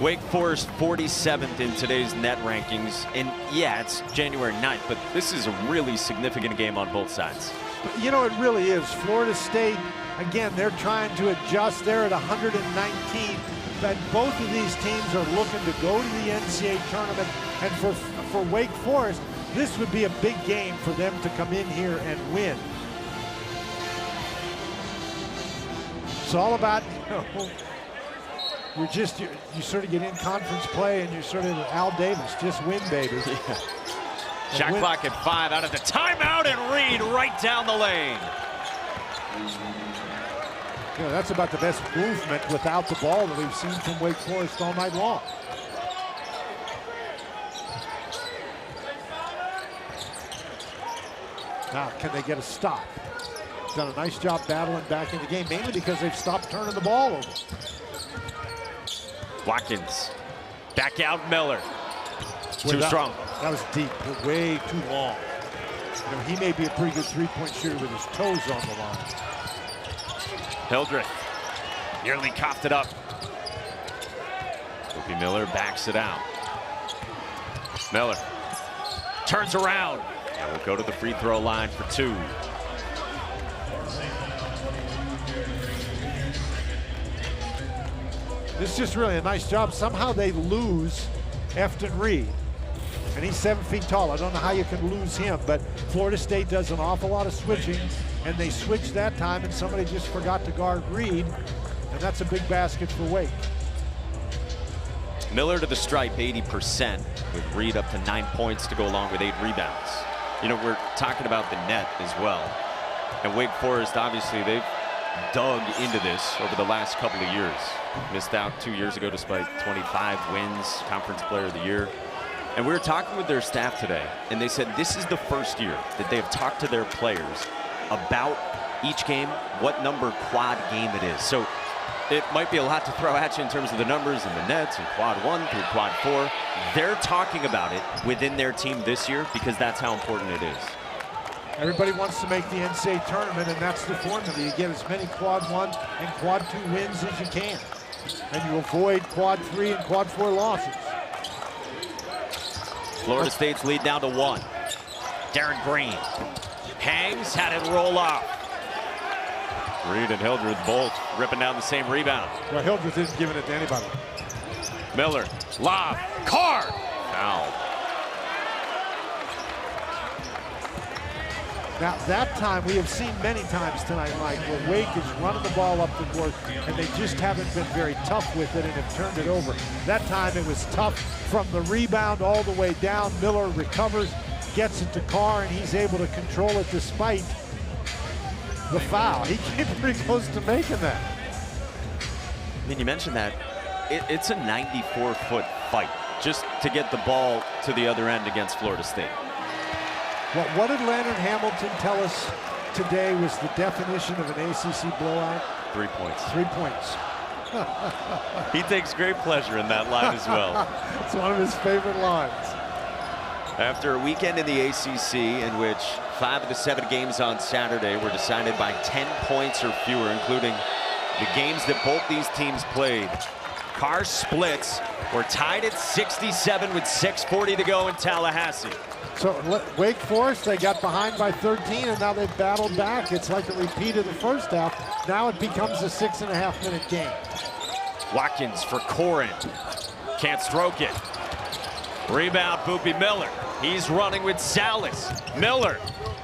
Wake Forest 47th in today's net rankings. And yeah, it's January 9th, but this is a really significant game on both sides. You know, it really is. Florida State, again, they're trying to adjust. They're at 119. But both of these teams are looking to go to the NCAA tournament. And for Wake Forest, this would be a big game for them to come in here and win. It's all about, you sort of get in conference play and you're sort of Al Davis, just win, baby. Yeah. Shot clock at 5 out of the timeout, and Reed right down the lane. You know, that's about the best movement without the ball that we've seen from Wake Forest all night long. Now, can they get a stop? Done a nice job battling back in the game, mainly because they've stopped turning the ball over. Watkins, back out Miller. Too strong. That was deep, way too long. You know, he may be a pretty good three-point shooter with his toes on the line. Hildreth nearly coughed it up. Boopie Miller backs it out. Miller turns around and will go to the free throw line for 2. This is just really a nice job. Somehow they lose Efton Reed. And he's 7 feet tall. I don't know how you can lose him, but Florida State does an awful lot of switching, and they switched that time, and somebody just forgot to guard Reed, and that's a big basket for Wake. Miller to the stripe, 80%, with Reed up to 9 points to go along with 8 rebounds. You know, we're talking about the net as well. And Wake Forest, obviously, they've dug into this over the last couple of years. Missed out 2 years ago despite 25 wins, Conference Player of the Year. And we were talking with their staff today, and they said this is the first year that they have talked to their players about each game, what number quad game it is. So it might be a lot to throw at you in terms of the numbers and the nets and quad 1 through quad 4. They're talking about it within their team this year because that's how important it is. Everybody wants to make the NCAA tournament, and that's the formula. You get as many quad 1 and quad 2 wins as you can, and you avoid quad 3 and quad 4 losses. Florida State's lead down to 1. Darin Green hangs, had it roll off. Reed and Hildreth both ripping down the same rebound. Well, Hildreth isn't giving it to anybody. Miller, lob, Carr, foul. Now, that time, we have seen many times tonight, Mike, where Wake is running the ball up the court, and they just haven't been very tough with it and have turned it over. That time, it was tough from the rebound all the way down. Miller recovers, gets it to Carr, and he's able to control it despite the foul. He came pretty close to making that. I mean, you mentioned that. It's a 94-foot fight just to get the ball to the other end against Florida State. Well, what did Leonard Hamilton tell us today was the definition of an ACC blowout? 3 points. 3 points. He takes great pleasure in that line as well. It's one of his favorite lines. After a weekend in the ACC in which 5 of the 7 games on Saturday were decided by 10 points or fewer, including the games that both these teams played, Carr splits. We're tied at 67 with 6:40 to go in Tallahassee. So Wake Forest, they got behind by 13, and now they've battled back. It's like a repeat of the first half. Now it becomes a 6.5-minute game. Watkins for Corin. Can't stroke it. Rebound, Boopie Miller. He's running with Salas. Miller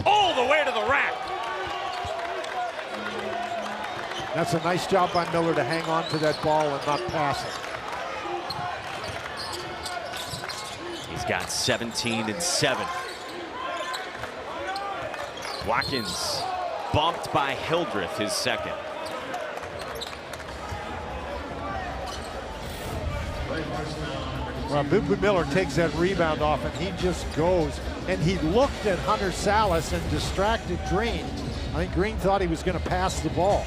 all the way to the rack. That's a nice job by Miller to hang on to that ball and not pass it. He's got 17 and 7. Watkins bumped by Hildreth, his second. Well, Boopie Miller takes that rebound off, and he just goes. And he looked at Hunter Salas and distracted Green. I think Green thought he was going to pass the ball.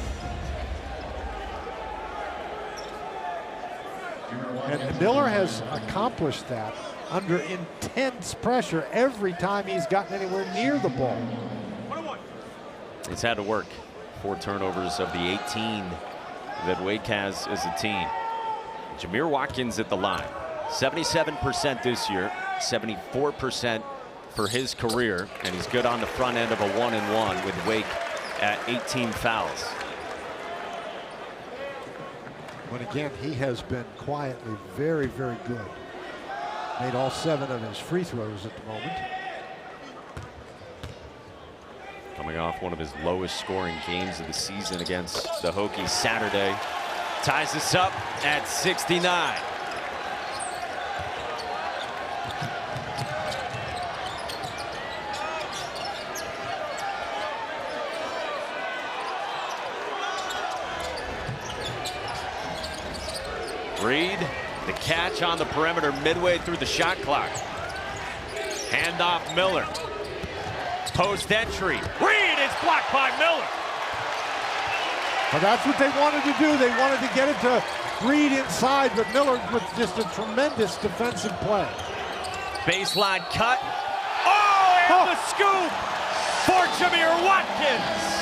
And Miller has accomplished that under intense pressure every time he's gotten anywhere near the ball. He's had to work. 4 turnovers of the 18 that Wake has as a team. Jamir Watkins at the line. 77% this year, 74% for his career, and he's good on the front end of a 1-and-1 with Wake at 18 fouls. But again, he has been quietly very, very good. Made all 7 of his free throws at the moment. Coming off one of his lowest scoring games of the season against the Hokies Saturday. Ties this up at 69. Reed, the catch on the perimeter midway through the shot clock. Handoff Miller. Post entry. Reed is blocked by Miller. Well, that's what they wanted to do. They wanted to get it to Reed inside, but Miller with just a tremendous defensive play. Baseline cut. Oh, and the scoop for Jamir Watkins.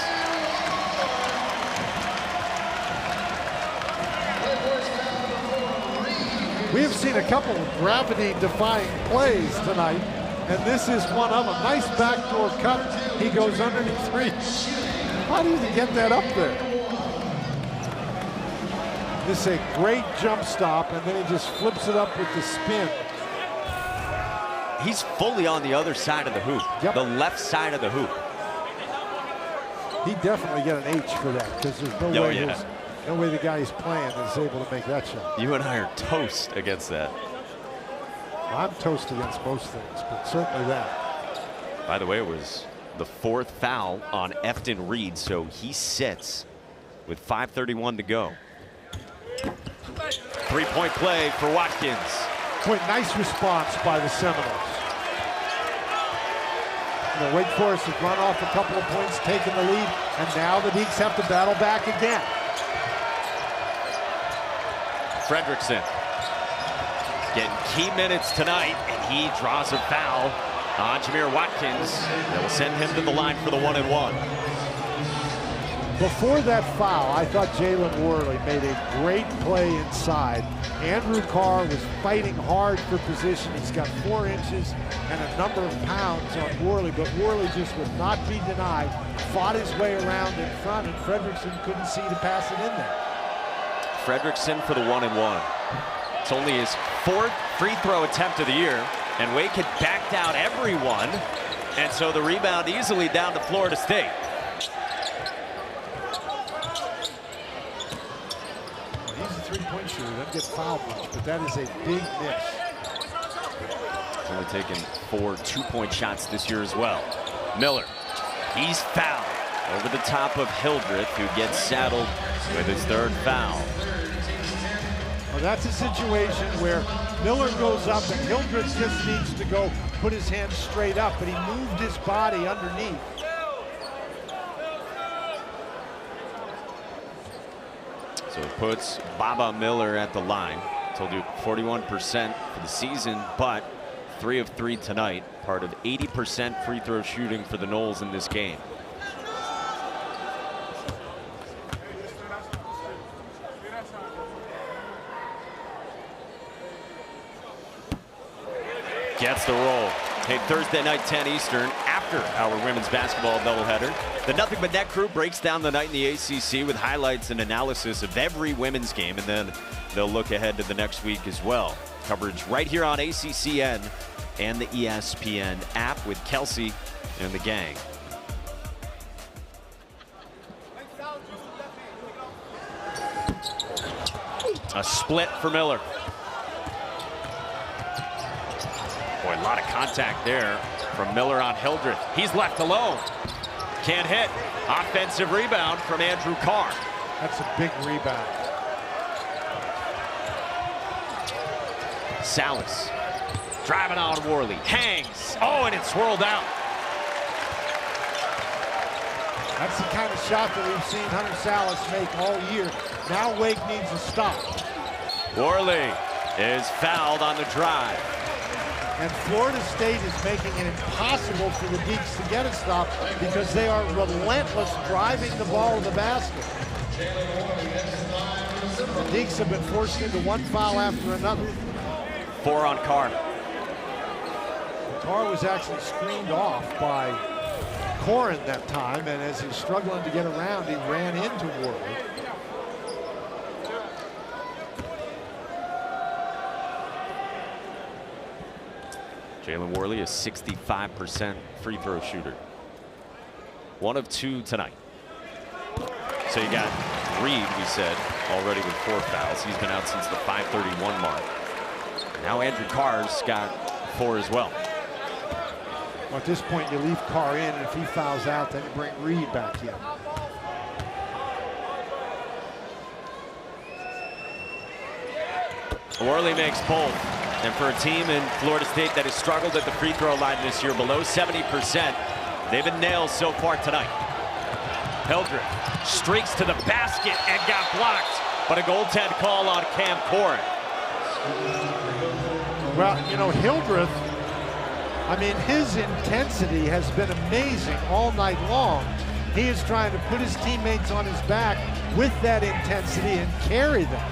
We have seen a couple of gravity-defying plays tonight, and this is one of them. Nice backdoor cut. He goes underneath Reed. How did he get that up there? This is a great jump stop, and then he just flips it up with the spin. He's fully on the other side of the hoop, the left side of the hoop. He definitely get an H for that, because there's no way the guy he's playing is able to make that shot. You and I are toast against that. Well, I'm toast against most things, but certainly that. By the way, it was the 4th foul on Efton Reed, so he sits with 5:31 to go. 3-point play for Watkins. Boy, nice response by the Seminoles. You know, Wake Forest has run off a couple of points, taken the lead, and now the Deacs have to battle back again. Fredrickson getting key minutes tonight, and he draws a foul on Jamir Watkins. That will send him to the line for the 1-and-1. Before that foul, I thought Jalen Worley made a great play inside. Andrew Carr was fighting hard for position. He's got 4 inches and a number of pounds on Worley, but Worley just would not be denied. Fought his way around in front, and Fredrickson couldn't see to pass it in there. Fredrickson for the 1-and-1. It's only his 4th free throw attempt of the year, and Wake had backed out everyone, and so the rebound easily down to Florida State. He's a three-point shooter, doesn't get fouled much, but that is a big miss. He's only taken 4 2-point shots this year as well. Miller, he's fouled over the top of Hildreth, who gets saddled with his 3rd foul. Well, that's a situation where Miller goes up and Hildreth just needs to go put his hands straight up, but he moved his body underneath. So it puts Baba Miller at the line. Told you 41% for the season, but 3 of 3 tonight. Part of 80% free throw shooting for the Noles in this game. Gets the roll. Hey, Thursday night, 10 Eastern, after our women's basketball doubleheader. The Nothing But Net crew breaks down the night in the ACC with highlights and analysis of every women's game, and then they'll look ahead to the next week as well. Coverage right here on ACCN and the ESPN app with Kelsey and the gang. A split for Miller. Boy, a lot of contact there from Miller on Hildreth. He's left alone. Can't hit. Offensive rebound from Andrew Carr. That's a big rebound. Salas driving on Worley. Hangs. Oh, and it's swirled out. That's the kind of shot that we've seen Hunter Salas make all year. Now Wake needs a stop. Worley is fouled on the drive. And Florida State is making it impossible for the Deeks to get a stop because they are relentless driving the ball to the basket. The Deeks have been forced into one foul after another. 4 on Carr. Carr was actually screened off by Corin that time, and as he's struggling to get around, he ran into Worley. Jalen Worley is 65% free throw shooter. 1 of 2 tonight. So you got Reed, we said, already with 4 fouls. He's been out since the 5:31 mark. Now Andrew Carr's got 4 as well. Well, at this point, you leave Carr in, and if he fouls out, then you bring Reed back in. Worley makes both. And for a team in Florida State that has struggled at the free throw line this year, below 70%, they've been nails so far tonight. Hildreth streaks to the basket and got blocked, but a goaltend call on Cam Corin. Well, you know, Hildreth, I mean, his intensity has been amazing all night long. He is trying to put his teammates on his back with that intensity and carry them.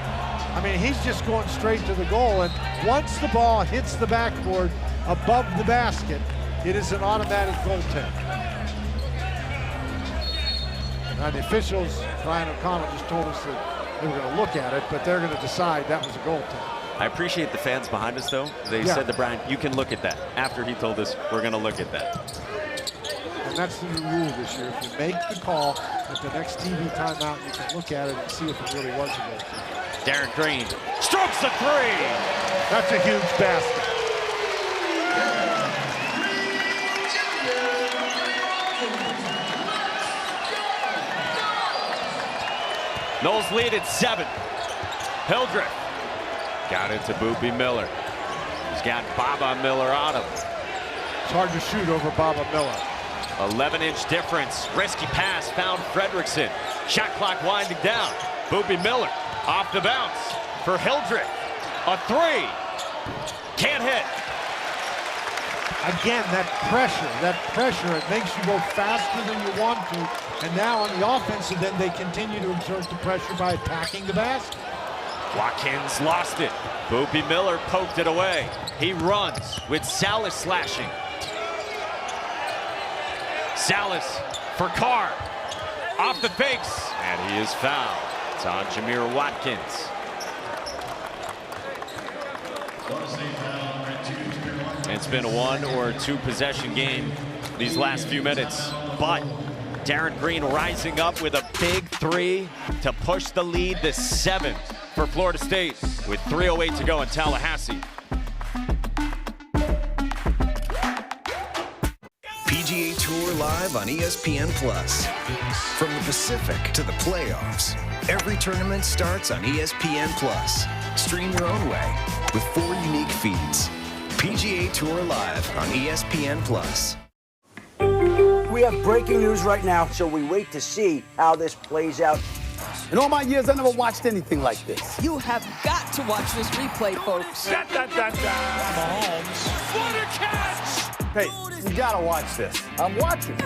I mean, he's just going straight to the goal, and once the ball hits the backboard above the basket, it is an automatic goaltend. Now, the officials, Ryan O'Connell, just told us that they were going to look at it, but they're going to decide that was a goaltend. I appreciate the fans behind us, though. They said to Brian, you can look at that. After he told us, we're going to look at that. And that's the new rule this year. If you make the call at the next TV timeout, you can look at it and see if it really was a goaltend. Darin Green strokes the 3. That's a huge basket. Noles lead at 7. Hildreth got into Boopie Miller. He's got Baba Miller on him. It's hard to shoot over Baba Miller. 11-inch difference. Risky pass found Fredrickson. Shot clock winding down. Boopie Miller off the bounce for Hildreth. A 3. Can't hit. Again, that pressure, it makes you go faster than you want to. And now on the offensive, then they continue to exert the pressure by attacking the basket. Watkins lost it. Boopie Miller poked it away. He runs with Salas slashing. Salas for Carr. Off the fakes, and he is fouled. It's on Jamir Watkins. It's been a 1 or 2 possession game these last few minutes, but Darin Green rising up with a big 3 to push the lead to 7 for Florida State with 3:08 to go in Tallahassee. PGA Tour live on ESPN Plus. From the Pacific to the playoffs, every tournament starts on ESPN Plus. Stream your own way with 4 unique feeds. PGA Tour live on ESPN Plus. We have breaking news right now, so we wait to see how this plays out. In all my years, I never watched anything like this. You have got to watch this replay, folks. Mahomes. What a catch! Hey, you gotta watch this. I'm watching.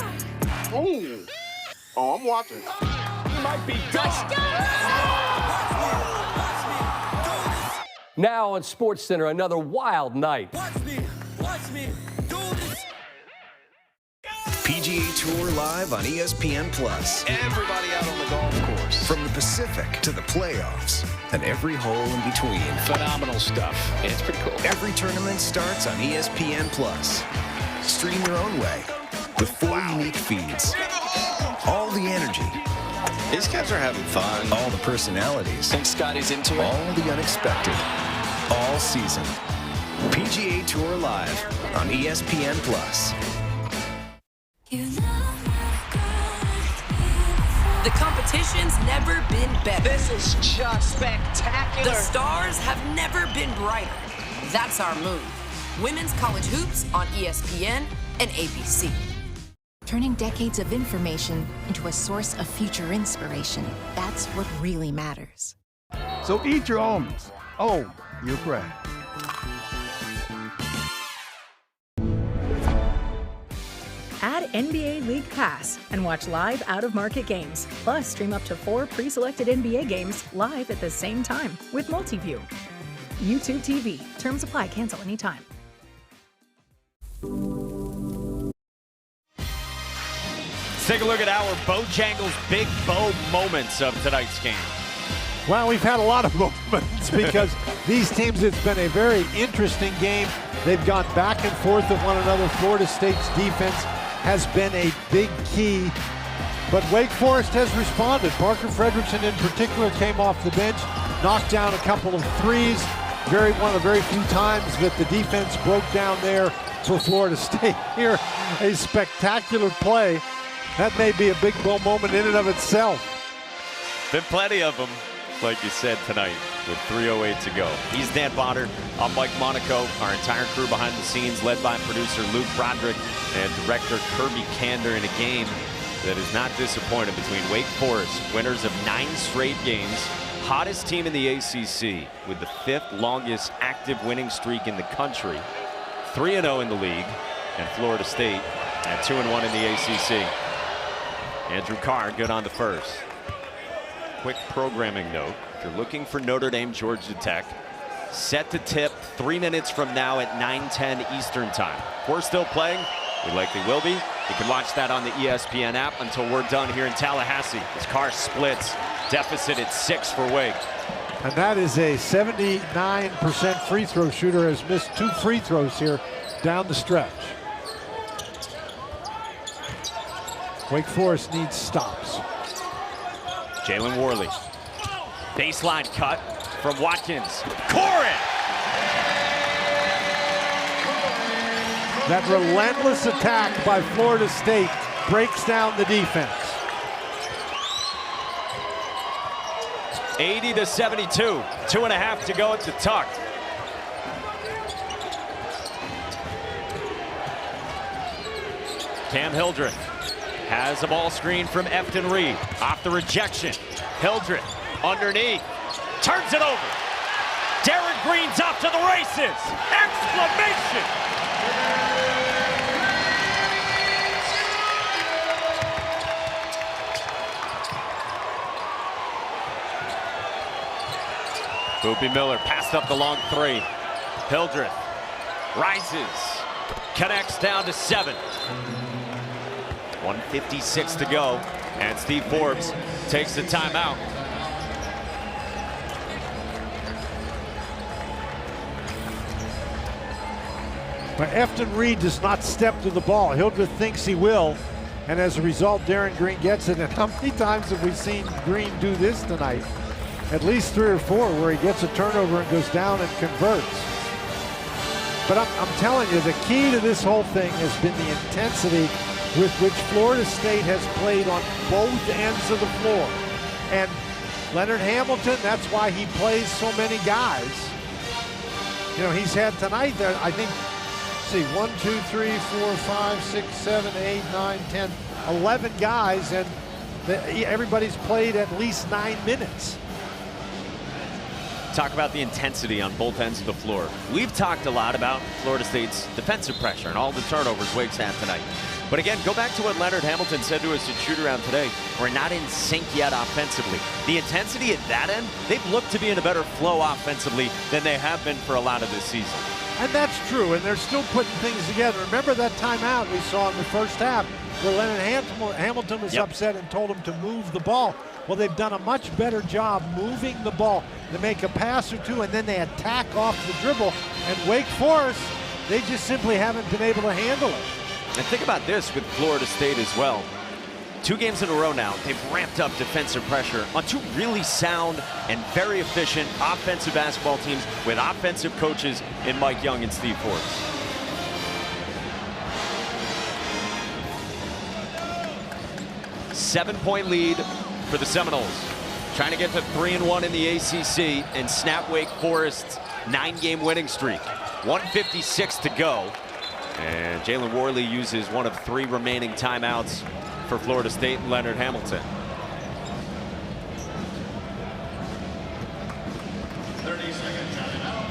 Oh, I'm watching. He might be done. Now on SportsCenter, another wild night. Watch me, do this. PGA Tour live on ESPN Plus. Everybody out on the golf course. From the Pacific to the playoffs and every hole in between. Phenomenal stuff. It's pretty cool. Every tournament starts on ESPN Plus. Stream your own way with 4 unique feeds. All the energy. These guys are having fun. All the personalities. Think Scotty's into it? All the unexpected. All season. PGA Tour live on ESPN Plus. The competition's never been better. This is just spectacular. The stars have never been brighter. That's our move. Women's college hoops on ESPN and ABC. Turning decades of information into a source of future inspiration. That's what really matters. So eat your almonds. Oh, you're correct. Add NBA League Pass and watch live out-of-market games. Plus, stream up to 4 pre-selected NBA games live at the same time with Multiview. YouTube TV. Terms apply. Cancel anytime. Let's take a look at our Bojangles Big Bo moments of tonight's game. Well, we've had a lot of moments because these teams, it's been a very interesting game. They've gone back and forth with one another. Florida State's defense has been a big key, but Wake Forest has responded. Parker Fredrickson in particular came off the bench, knocked down a couple of threes. One of the very few times that the defense broke down there for Florida State. Here, a spectacular play. That may be a big Bo moment in and of itself. Been plenty of them, like you said, tonight with 3:08 to go. He's Dan Bonner. I'm Mike Monaco. Our entire crew behind the scenes, led by producer Luke Broderick and director Kirby Kander, in a game that is not disappointed between Wake Forest, winners of 9 straight games, hottest team in the ACC with the 5th longest active winning streak in the country, 3-0 in the league, and Florida State at 2-1 in the ACC. Andrew Carr good on the first. Quick programming note, if you're looking for Notre Dame Georgia Tech, set to tip 3 minutes from now at 9:10 Eastern time. If we're still playing, we likely will be. You can watch that on the ESPN app until we're done here in Tallahassee as Carr splits. Deficit at 6 for Wake. And that is a 79% free throw shooter, has missed 2 free throws here down the stretch. Wake Forest needs stops. Jalen Worley. Baseline cut from Watkins. Corin! That relentless attack by Florida State breaks down the defense. 80-72. 2.5 to go at the tuck. Cam Hildreth has a ball screen from Efton Reed. Off the rejection. Hildreth underneath. Turns it over. Darin Green's off to the races. Exclamation! Boopie Miller passed up the long three. Hildreth rises, connects down to 7. 1:56 to go, and Steve Forbes takes the timeout. But Efton Reed does not step to the ball. Hildreth thinks he will, and as a result, Darin Green gets it. And how many times have we seen Green do this tonight? At least 3 or 4 where he gets a turnover and goes down and converts. But I'm telling you, the key to this whole thing has been the intensity with which Florida State has played on both ends of the floor. And Leonard Hamilton, that's why he plays so many guys. You know, he's had tonight, I think, see, 1, 2, 3, 4, 5, 6, 7, 8, 9, 10, 11 guys, and everybody's played at least 9 minutes. Talk about the intensity on both ends of the floor. We've talked a lot about Florida State's defensive pressure and all the turnovers Wake's had tonight. But again, go back to what Leonard Hamilton said to us at shoot-around today. We're not in sync yet offensively. The intensity at that end, they've looked to be in a better flow offensively than they have been for a lot of this season. And that's true, and they're still putting things together. Remember that timeout we saw in the first half where Leonard Hamilton was upset and told him to move the ball. Well, they've done a much better job moving the ball. They make a pass or two, and then they attack off the dribble. And Wake Forest, they just simply haven't been able to handle it. And think about this with Florida State as well. 2 games in a row now, they've ramped up defensive pressure on 2 really sound and very efficient offensive basketball teams with offensive coaches in Mike Young and Steve Forbes. Seven-point lead for the Seminoles. Trying to get to 3-1 in the ACC and snap Wake Forest's 9-game winning streak. 1:56 to go. And Jalen Worley uses one of 3 remaining timeouts for Florida State and Leonard Hamilton. 30-second timeout.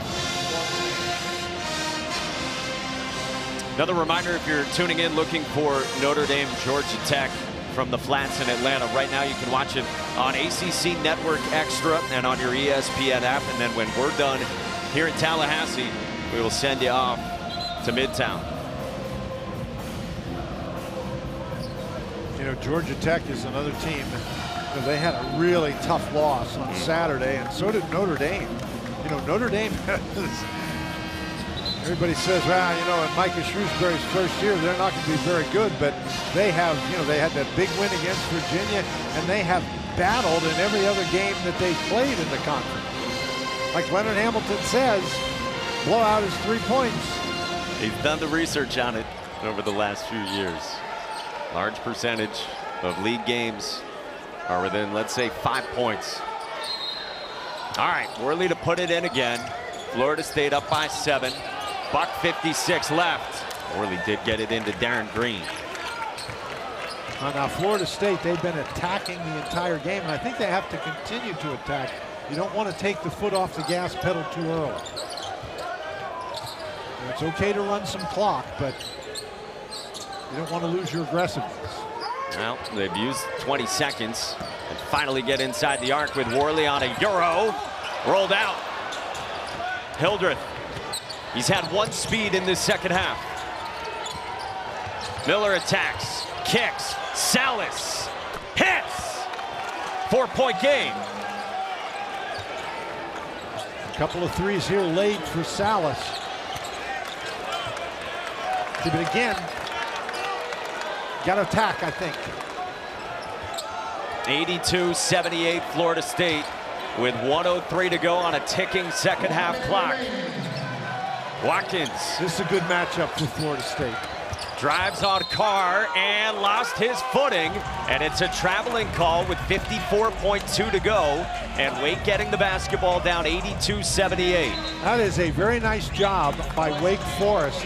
Another reminder, if you're tuning in looking for Notre Dame, Georgia Tech from the Flats in Atlanta, right now you can watch it on ACC Network Extra and on your ESPN app. And then when we're done here in Tallahassee, we will send you off to Midtown. You know, Georgia Tech is another team. They had a really tough loss on Saturday, and so did Notre Dame. You know, Notre Dame, everybody says, well, you know, in Micah Shrewsbury's first year, they're not going to be very good, but they have, you know, they had that big win against Virginia, and they have battled in every other game that they've played in the conference. Like Leonard Hamilton says, blowout is 3 points. He's done the research on it over the last few years. Large percentage of league games are within, let's say, 5 points. All right, Worley to put it in again. Florida State up by 7. $1:56 left. Worley did get it into Darin Green. Now, Florida State, they've been attacking the entire game, and I think they have to continue to attack. You don't want to take the foot off the gas pedal too early. It's okay to run some clock, but you don't want to lose your aggressiveness. Well, they've used 20 seconds and finally get inside the arc with Worley on a Euro. Rolled out. Hildreth. He's had 1 speed in this second half. Miller attacks, kicks, Salas hits. 4-point game. A couple of threes here late for Salas. But again, got to attack, I think. 82-78 Florida State with 1:03 to go on a ticking second half clock. Watkins. This is a good matchup for Florida State. Drives on Carr and lost his footing, and it's a traveling call with 54.2 to go, and Wake getting the basketball down 82-78. That is a very nice job by Wake Forest.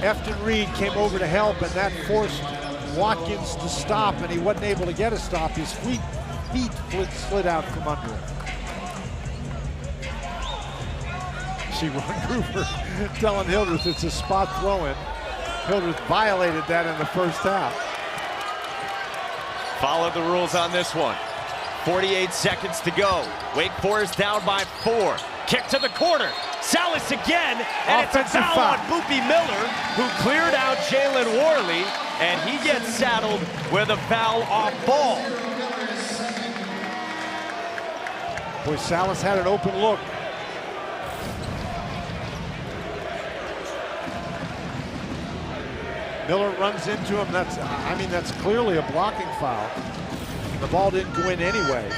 Efton Reed came over to help, and that forced Watkins to stop, and he wasn't able to get a stop. His feet slid out from under him. See Ron Gruber telling Hildreth it's a spot throw-in. Hildreth violated that in the first half. Follow the rules on this one. 48 seconds to go. Wake Forest down by 4. Kick to the corner. Salas again, and it's a foul on Boopie Miller, who cleared out Jalen Worley, and he gets saddled with a foul off ball. Boy, Salas had an open look. Miller runs into him. That's clearly a blocking foul. The ball didn't go in anyway.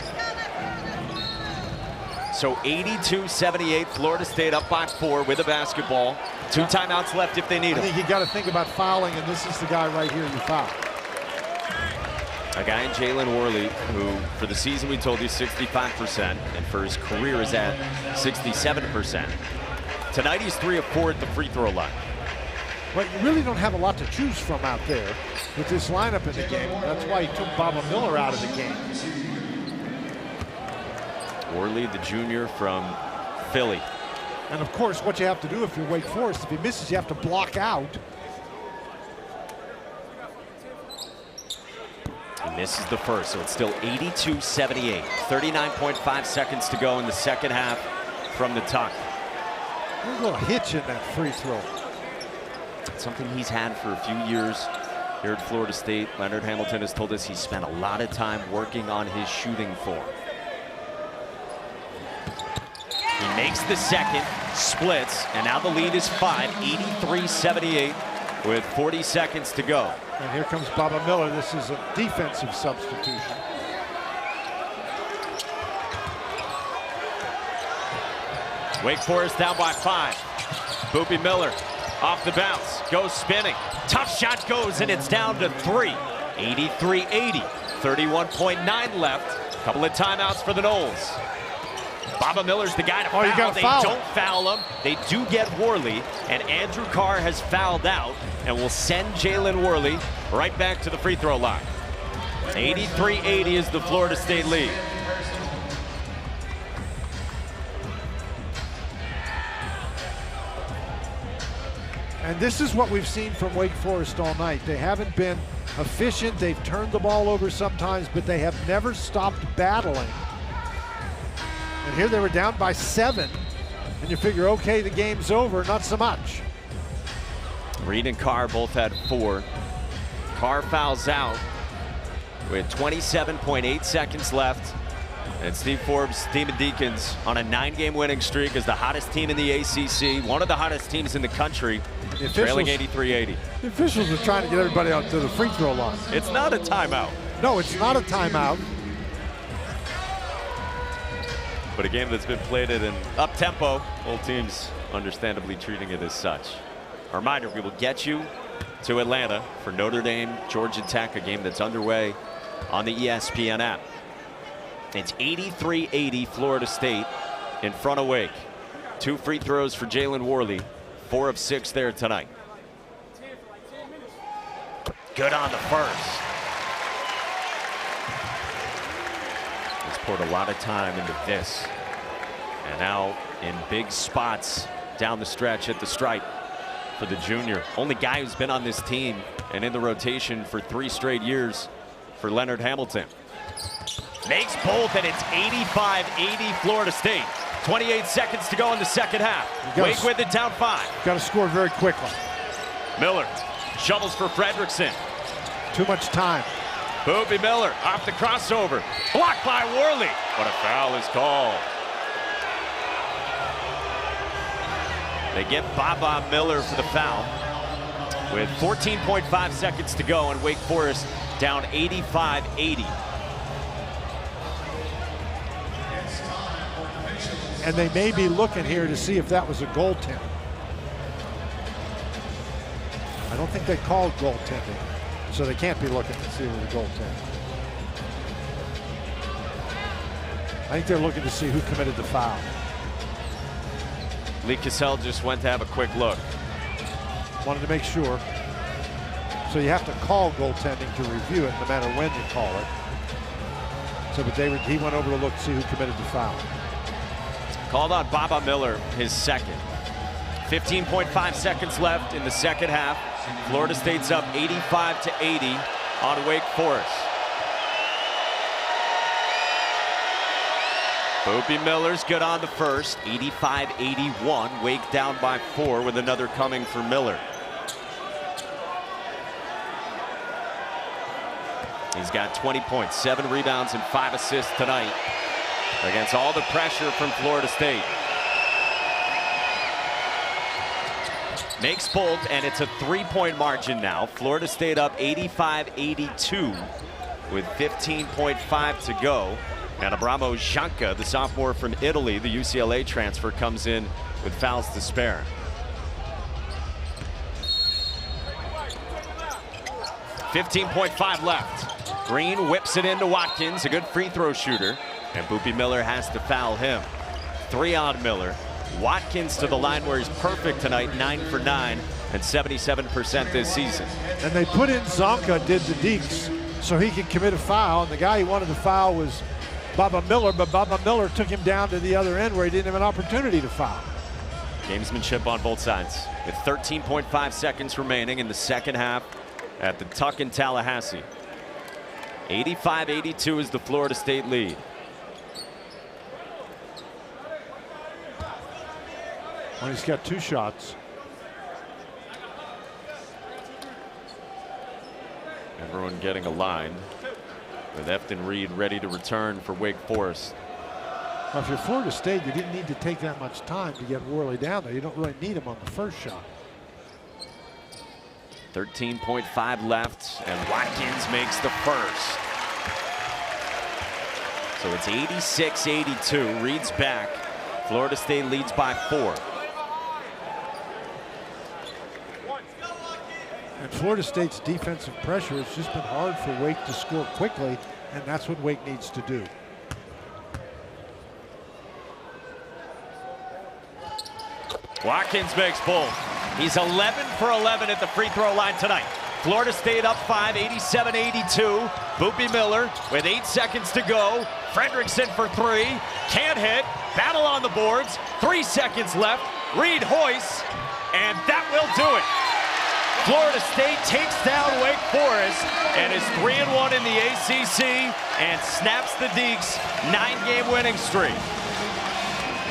So 82-78, Florida State up by 4 with a basketball. 2 timeouts left if they need I them. think you got to think about fouling, and this is the guy right here you foul. A guy in Jalen Worley, who for the season we told you 65%, and for his career is at 67%. Tonight he's 3 of 4 at the free throw line. But you really don't have a lot to choose from out there with this lineup in the game. That's why he took Baba Miller out of the game. Worley, the junior from Philly. And of course, what you have to do if you're Wake Forest, if he misses, you have to block out. He misses the first, so it's still 82-78. 39.5 seconds to go in the second half from the tuck. There's a little hitch in that free throw. It's something he's had for a few years here at Florida State. Leonard Hamilton has told us he spent a lot of time working on his shooting form. He makes the second, splits, and now the lead is 5, 83-78 with 40 seconds to go. And here comes Baba Miller. This is a defensive substitution. Wake Forest down by 5. Boopie Miller off the bounce, goes spinning. Tough shot goes, and it's down to 3. 83-80, 31.9 left. Couple of timeouts for the Noles. Baba Miller's the guy to foul. They don't foul him. They do get Worley, and Andrew Carr has fouled out and will send Jalen Worley right back to the free throw line. 83-80 is the Florida State lead. And this is what we've seen from Wake Forest all night. They haven't been efficient. They've turned the ball over sometimes, but they have never stopped battling. And here they were down by 7. And you figure, okay, the game's over. Not so much. Reed and Carr both had 4. Carr fouls out with 27.8 seconds left. And Steve Forbes, Demon Deacons, on a 9-game winning streak as the hottest team in the ACC, one of the hottest teams in the country, trailing 83-80. The officials are trying to get everybody out to the free throw line. It's not a timeout. No, it's not a timeout. But a game that's been played at an up-tempo, both teams understandably treating it as such. A reminder, we will get you to Atlanta for Notre Dame, Georgia Tech, a game that's underway on the ESPN app. It's 83-80 Florida State in front of Wake. 2 free throws for Jalen Worley, 4 of 6 there tonight. Good on the first. He's poured a lot of time into this. And now in big spots down the stretch at the stripe for the junior. Only guy who's been on this team and in the rotation for 3 straight years for Leonard Hamilton. Makes both, and it's 85-80 Florida State. 28 seconds to go in the second half. Wake with it down 5. Got to score very quickly. Miller shovels for Fredrickson. Too much time. Boopie Miller off the crossover. Blocked by Worley. But a foul is called. They get Baba Miller for the foul with 14.5 seconds to go, and Wake Forest down 85-80. And they may be looking here to see if that was a goaltend. I don't think they called goaltending, so they can't be looking to see if it was a goaltend. I think they're looking to see who committed the foul. Lee Cassell just went to have a quick look. Wanted to make sure. So you have to call goaltending to review it, no matter when you call it. So, but he went over to look to see who committed the foul. Called on Baba Miller, his second. 15.5 seconds left in the second half. Florida State's up 85-80 on Wake Forest. Boopie Miller's good on the first, 85-81. Wake down by 4 with another coming for Miller. He's got 20 points, 7 rebounds, and 5 assists tonight against all the pressure from Florida State. Makes both, and it's a 3-point margin now. Florida State up 85-82 with 15.5 to go. And Abramo Janka, the sophomore from Italy, the UCLA transfer, comes in with fouls to spare. .5 left. Green whips it into Watkins, a good free throw shooter, and Boopie Miller has to foul him. 3 on Miller. Watkins to the line where he's perfect tonight, 9 for 9 and 77% this season. And they put in Zonka, did the Deeks, so he could commit a foul. And the guy who wanted the foul was Baba Miller, but Baba Miller took him down to the other end where he didn't have an opportunity to foul. Gamesmanship on both sides with 13.5 seconds remaining in the second half at the Tuck in Tallahassee. 85-82 is the Florida State lead. Well, he's got 2 shots. Everyone getting aligned with Efton Reed ready to return for Wake Forest. Well, if you're Florida State, you didn't need to take that much time to get Worley down there. You don't really need him on the first shot. 13.5 left, and Watkins makes the first. So it's 86-82. Reed's back. Florida State leads by 4. And Florida State's defensive pressure has just been hard for Wake to score quickly, and that's what Wake needs to do. Watkins makes both. He's 11 for 11 at the free throw line tonight. Florida State up 5, 87-82. Boopie Miller with 8 seconds to go. Fredrickson for 3. Can't hit. Battle on the boards. 3 seconds left. Reed hoists, and that will do it. Florida State takes down Wake Forest and is 3-1 in the ACC and snaps the Deeks' 9-game winning streak.